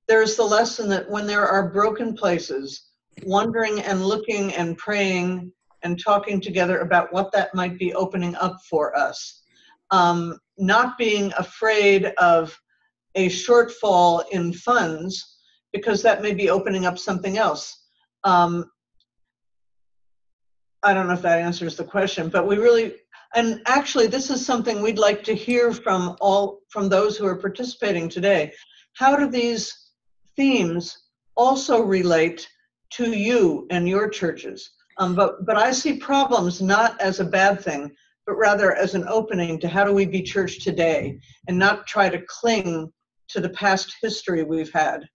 There's the lesson that when there are broken places, wondering and looking and praying and talking together about what that might be opening up for us. Not being afraid of a shortfall in funds, because that may be opening up something else. I don't know if that answers the question, but we really, and actually this is something we'd like to hear from those who are participating today. How do these themes also relate to you and your churches? But I see problems not as a bad thing, but rather as an opening to how do we be church today and not try to cling to the past history we've had.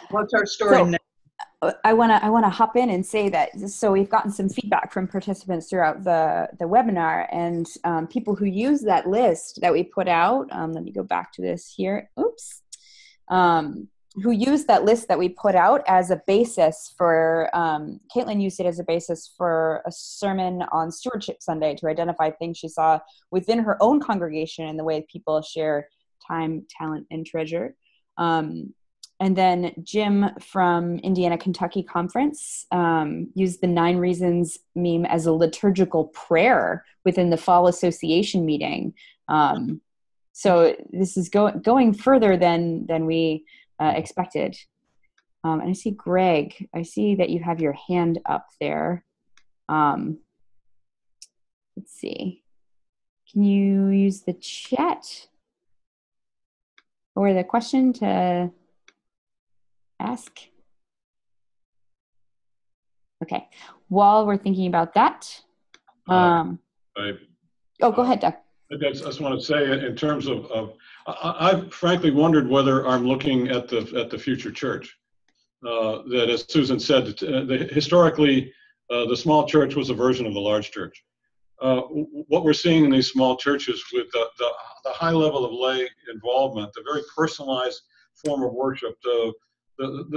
What's our story now? I want to hop in and say that, so we've gotten some feedback from participants throughout the webinar, and people who use that list that we put out, let me go back to this here, oops, who used that list that we put out as a basis for, Caitlin used it as a basis for a sermon on Stewardship Sunday to identify things she saw within her own congregation and the way people share time, talent, and treasure. And then Jim from Indiana Kentucky Conference used the 9 Reasons meme as a liturgical prayer within the fall association meeting. So this is going further than we expected. And I see Greg, I see that you have your hand up there. Let's see. Can you use the chat or the question to ask? Okay. While we're thinking about that, go ahead, Doug. I just want to say, in terms of I've frankly wondered whether I'm looking at the future church. That, as Susan said, historically, the small church was a version of the large church. What we're seeing in these small churches, with the high level of lay involvement, the very personalized form of worship, the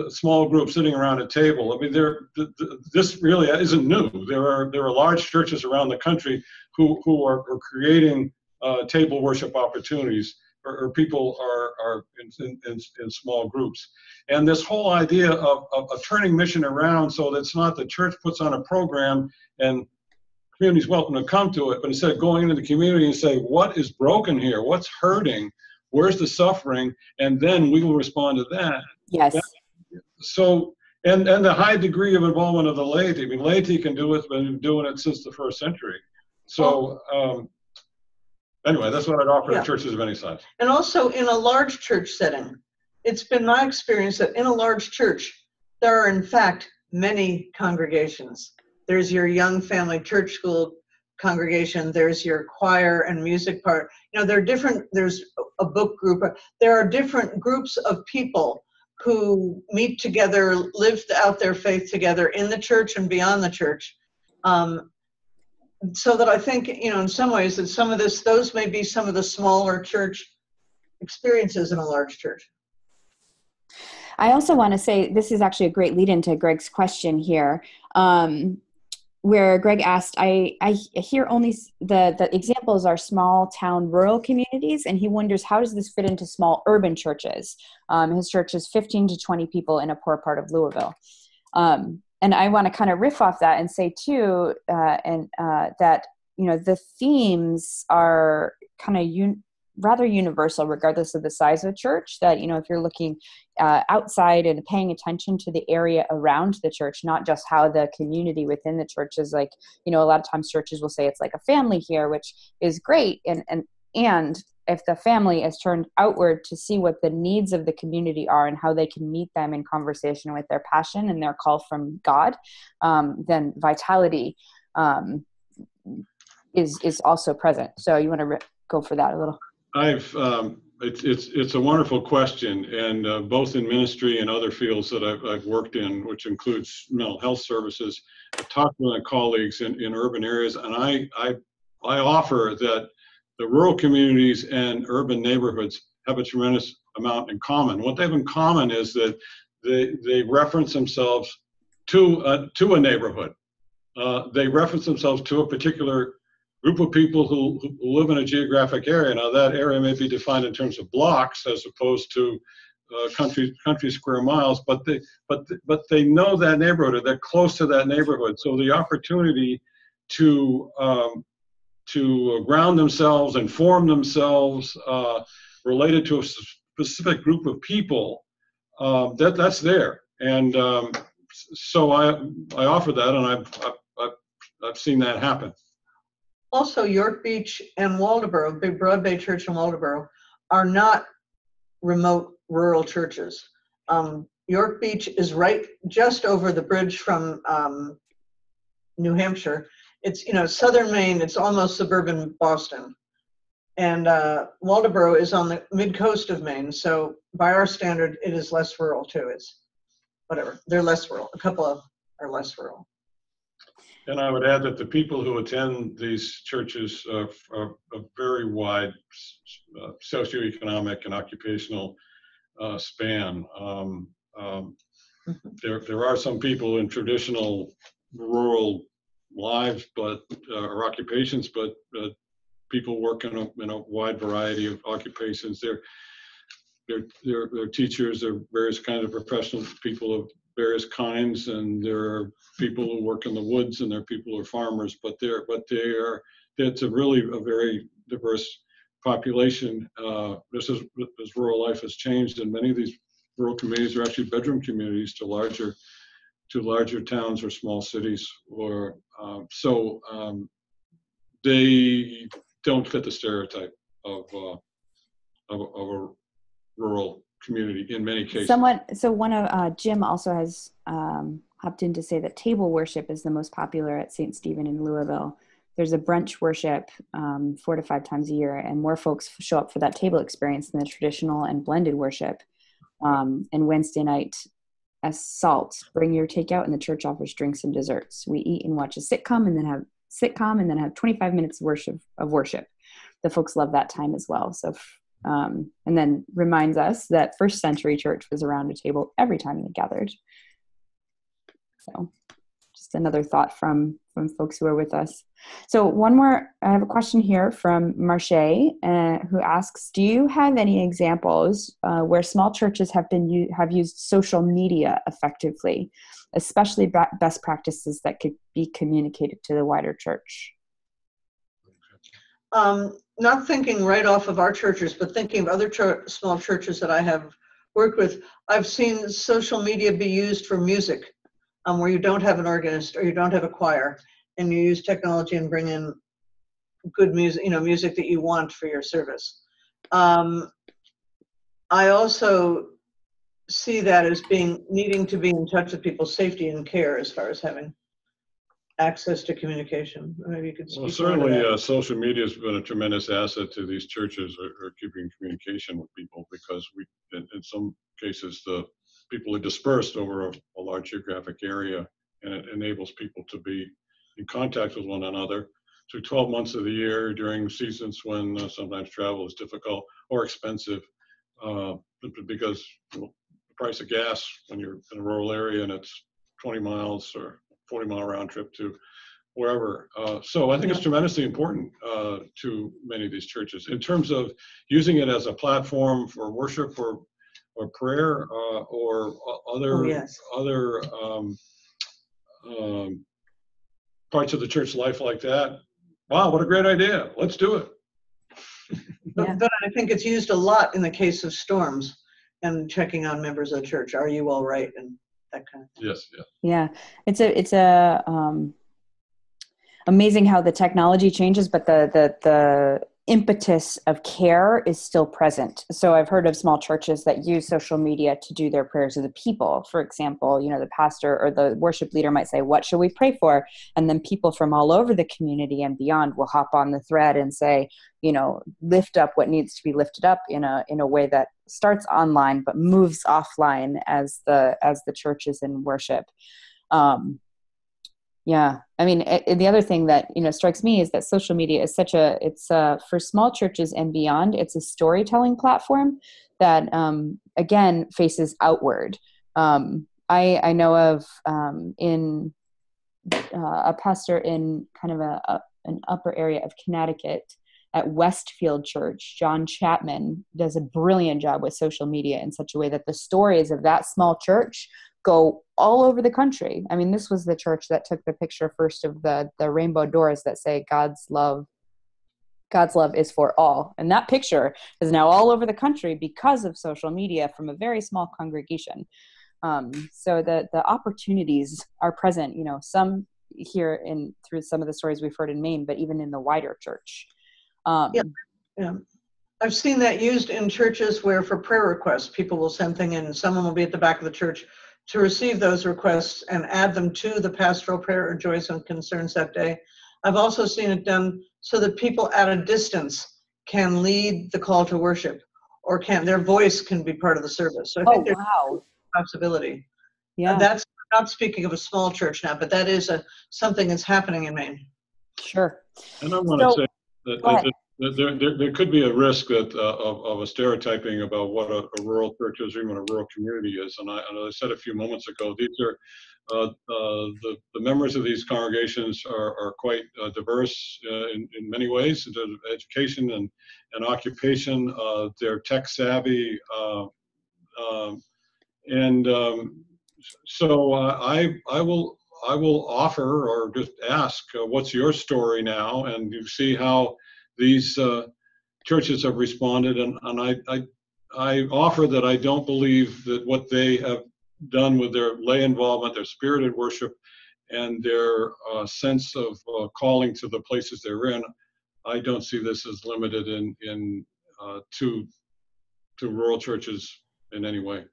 small group sitting around a table. I mean, this really isn't new. There are large churches around the country who are creating table worship opportunities, or people are in small groups. And this whole idea of turning mission around so that it's not the church puts on a program and community's welcome to come to it, but instead of going into the community and say, what is broken here? What's hurting? Where's the suffering? And then we will respond to that. Yes. So, and the high degree of involvement of the laity. I mean, laity can do it, been doing it since the 1st century. So, anyway, that's what I'd offer to churches of any size. And also in a large church setting, it's been my experience that in a large church, there are in fact many congregations. There's your young family church school congregation, there's your choir and music part. You know, there's a book group. There are different groups of people who meet together, live out their faith together in the church and beyond the church. So that I think, you know, in some ways that those may be some of the smaller church experiences in a large church. I also want to say, this is actually a great lead into Greg's question here, where Greg asked, I hear only the examples are small town rural communities, and he wonders, how does this fit into small urban churches? His church is 15 to 20 people in a poor part of Louisville. And I want to kind of riff off that and say too, that, you know, the themes are kind of rather universal regardless of the size of church. That, you know, if you're looking outside and paying attention to the area around the church, not just how the community within the church is, like, you know, a lot of times churches will say it's like a family here, which is great. And if the family is turned outward to see what the needs of the community are and how they can meet them in conversation with their passion and their call from God, then vitality is also present. So you want to go for that a little? It's a wonderful question, and both in ministry and other fields that I've worked in, which includes mental health services, I've talked with my colleagues in urban areas, and I offer that the rural communities and urban neighborhoods have a tremendous amount in common. What they have in common is that they reference themselves to a neighborhood. They reference themselves to a particular group of people who live in a geographic area. Now, that area may be defined in terms of blocks as opposed to country square miles, but they know that neighborhood, or they're close to that neighborhood. So the opportunity to ground themselves and form themselves related to a specific group of people, that's there. And so I offer that, and I've I've seen that happen. Also, York Beach and Waldoboro, big Broadway Church in Waldoboro, are not remote rural churches. York Beach is right just over the bridge from New Hampshire. It's, southern Maine. It's almost suburban Boston. And Waldoboro is on the mid-coast of Maine. So by our standard, it is less rural too. It's whatever. They're less rural. A couple of are less rural. And I would add that the people who attend these churches are a very wide socioeconomic and occupational span. There are some people in traditional rural lives, or occupations, but people work in a wide variety of occupations. They're teachers, they're various kinds of professional people of various kinds, and there are people who work in the woods, and there are people who are farmers, it's a very diverse population. As rural life has changed, and many of these rural communities are actually bedroom communities to larger towns or small cities, or they don't fit the stereotype of a rural community in many cases. Jim also has hopped in to say that table worship is the most popular at St. Stephen in Louisville. There's a brunch worship 4 to 5 times a year, and more folks show up for that table experience than the traditional and blended worship. And Wednesday night assault, bring your takeout, and the church offers drinks and desserts. We eat and watch a sitcom and then have 25 minutes of worship. The folks love that time as well. So, and then reminds us that first century church was around a table every time they gathered. So just another thought from folks who are with us. So one more, I have a question here from Marche, who asks, do you have any examples where small churches have used social media effectively, especially best practices that could be communicated to the wider church? Not thinking right off of our churches, but thinking of other small churches that I have worked with, I've seen social media be used for music, where you don't have an organist or you don't have a choir, and you use technology and bring in good music, music that you want for your service. I also see that as needing to be in touch with people's safety and care as far as having access to communication. Maybe you could speak. Well, certainly social media has been a tremendous asset to these churches or keeping communication with people, because in some cases, the people are dispersed over a large geographic area, and it enables people to be in contact with one another through 12 months of the year during seasons when sometimes travel is difficult or expensive, because the price of gas when you're in a rural area and it's 20 miles or 40-mile round trip to wherever. So I think it's tremendously important to many of these churches in terms of using it as a platform for worship or prayer or other parts of the church life like that. Wow, what a great idea. Let's do it. But I think it's used a lot in the case of storms and checking on members of the church. Are you all right? And that kind of thing. Yes, yeah. Yeah, it's amazing how the technology changes, but the impetus of care is still present. So I've heard of small churches that use social media to do their prayers of the people. For example, the pastor or the worship leader might say, what should we pray for? And then people from all over the community and beyond will hop on the thread and say, lift up what needs to be lifted up in a way that starts online, but moves offline as the church is in worship. Yeah. I mean, the other thing that, strikes me is that social media is for small churches and beyond, it's a storytelling platform that, again, faces outward. I know of a pastor in kind of an upper area of Connecticut at Westfield Church. John Chapman does a brilliant job with social media in such a way that the stories of that small church go all over the country. I mean, this was the church that took the picture first of the rainbow doors that say God's love is for all. And that picture is now all over the country because of social media from a very small congregation. So the opportunities are present. Some here through some of the stories we've heard in Maine, but even in the wider church. Yeah. I've seen that used in churches where for prayer requests, people will send things in and someone will be at the back of the church to receive those requests and add them to the pastoral prayer or joys and concerns that day. I've also seen it done so that people at a distance can lead the call to worship, or their voice can be part of the service. So I think there's a possibility. Yeah. That's not speaking of a small church now, but that is something that's happening in Maine. Sure. And I want to say that there could be a risk that of a stereotyping about what a rural church is, or even a rural community is. And I said a few moments ago, these are the members of these congregations are quite diverse in many ways, in terms of education and occupation. They're tech savvy, so I will offer, or just ask, what's your story now? And you see how these churches have responded, and I offer that I don't believe that what they have done with their lay involvement, their spirited worship, and their sense of calling to the places they're in, I don't see this as limited to rural churches in any way.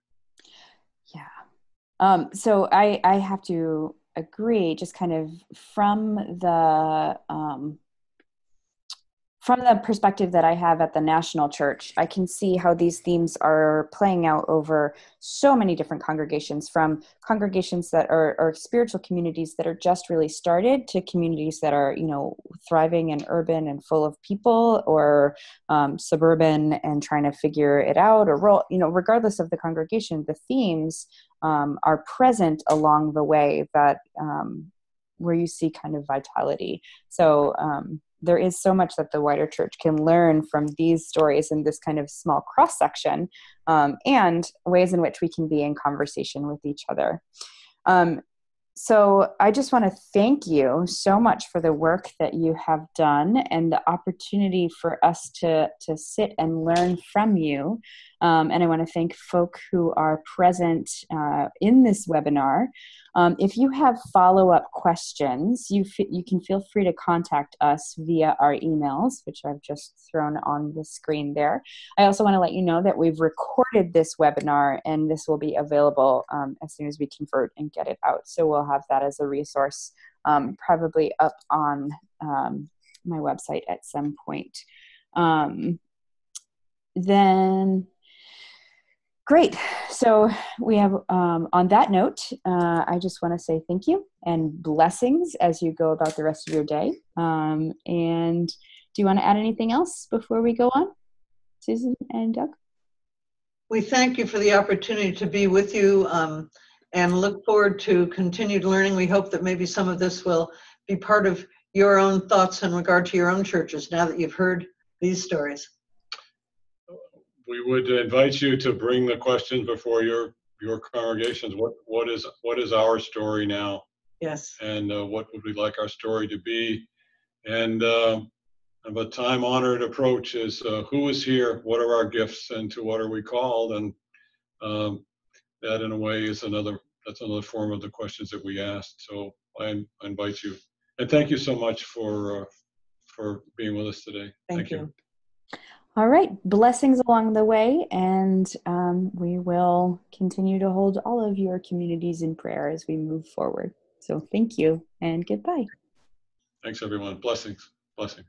Yeah. So I have to agree, just kind of from the perspective that I have at the national church, I can see how these themes are playing out over so many different congregations, from congregations that are spiritual communities that are just really started, to communities that are, thriving and urban and full of people, or suburban and trying to figure it out, or regardless of the congregation, the themes are present along the way that where you see kind of vitality. So there is so much that the wider church can learn from these stories in this kind of small cross-section, and ways in which we can be in conversation with each other. So I just want to thank you so much for the work that you have done and the opportunity for us to sit and learn from you. And I want to thank folk who are present in this webinar. If you have follow-up questions, you can feel free to contact us via our emails, which I've just thrown on the screen there. I also want to let you know that we've recorded this webinar, and this will be available as soon as we convert and get it out. So we'll have that as a resource, probably up on my website at some point. Then... Great. So we have, on that note, I just want to say thank you and blessings as you go about the rest of your day. And do you want to add anything else before we go on, Susan and Doug? We thank you for the opportunity to be with you, and look forward to continued learning. We hope that maybe some of this will be part of your own thoughts in regard to your own churches now that you've heard these stories. We would invite you to bring the questions before your congregations. What is our story now? Yes. And what would we like our story to be? And a time-honored approach is who is here? What are our gifts? And to what are we called? And that, in a way, is another form of the questions that we asked. So I invite you, and thank you so much for being with us today. Thank you. All right. Blessings along the way, and we will continue to hold all of your communities in prayer as we move forward. So thank you, and goodbye. Thanks, everyone. Blessings. Blessings.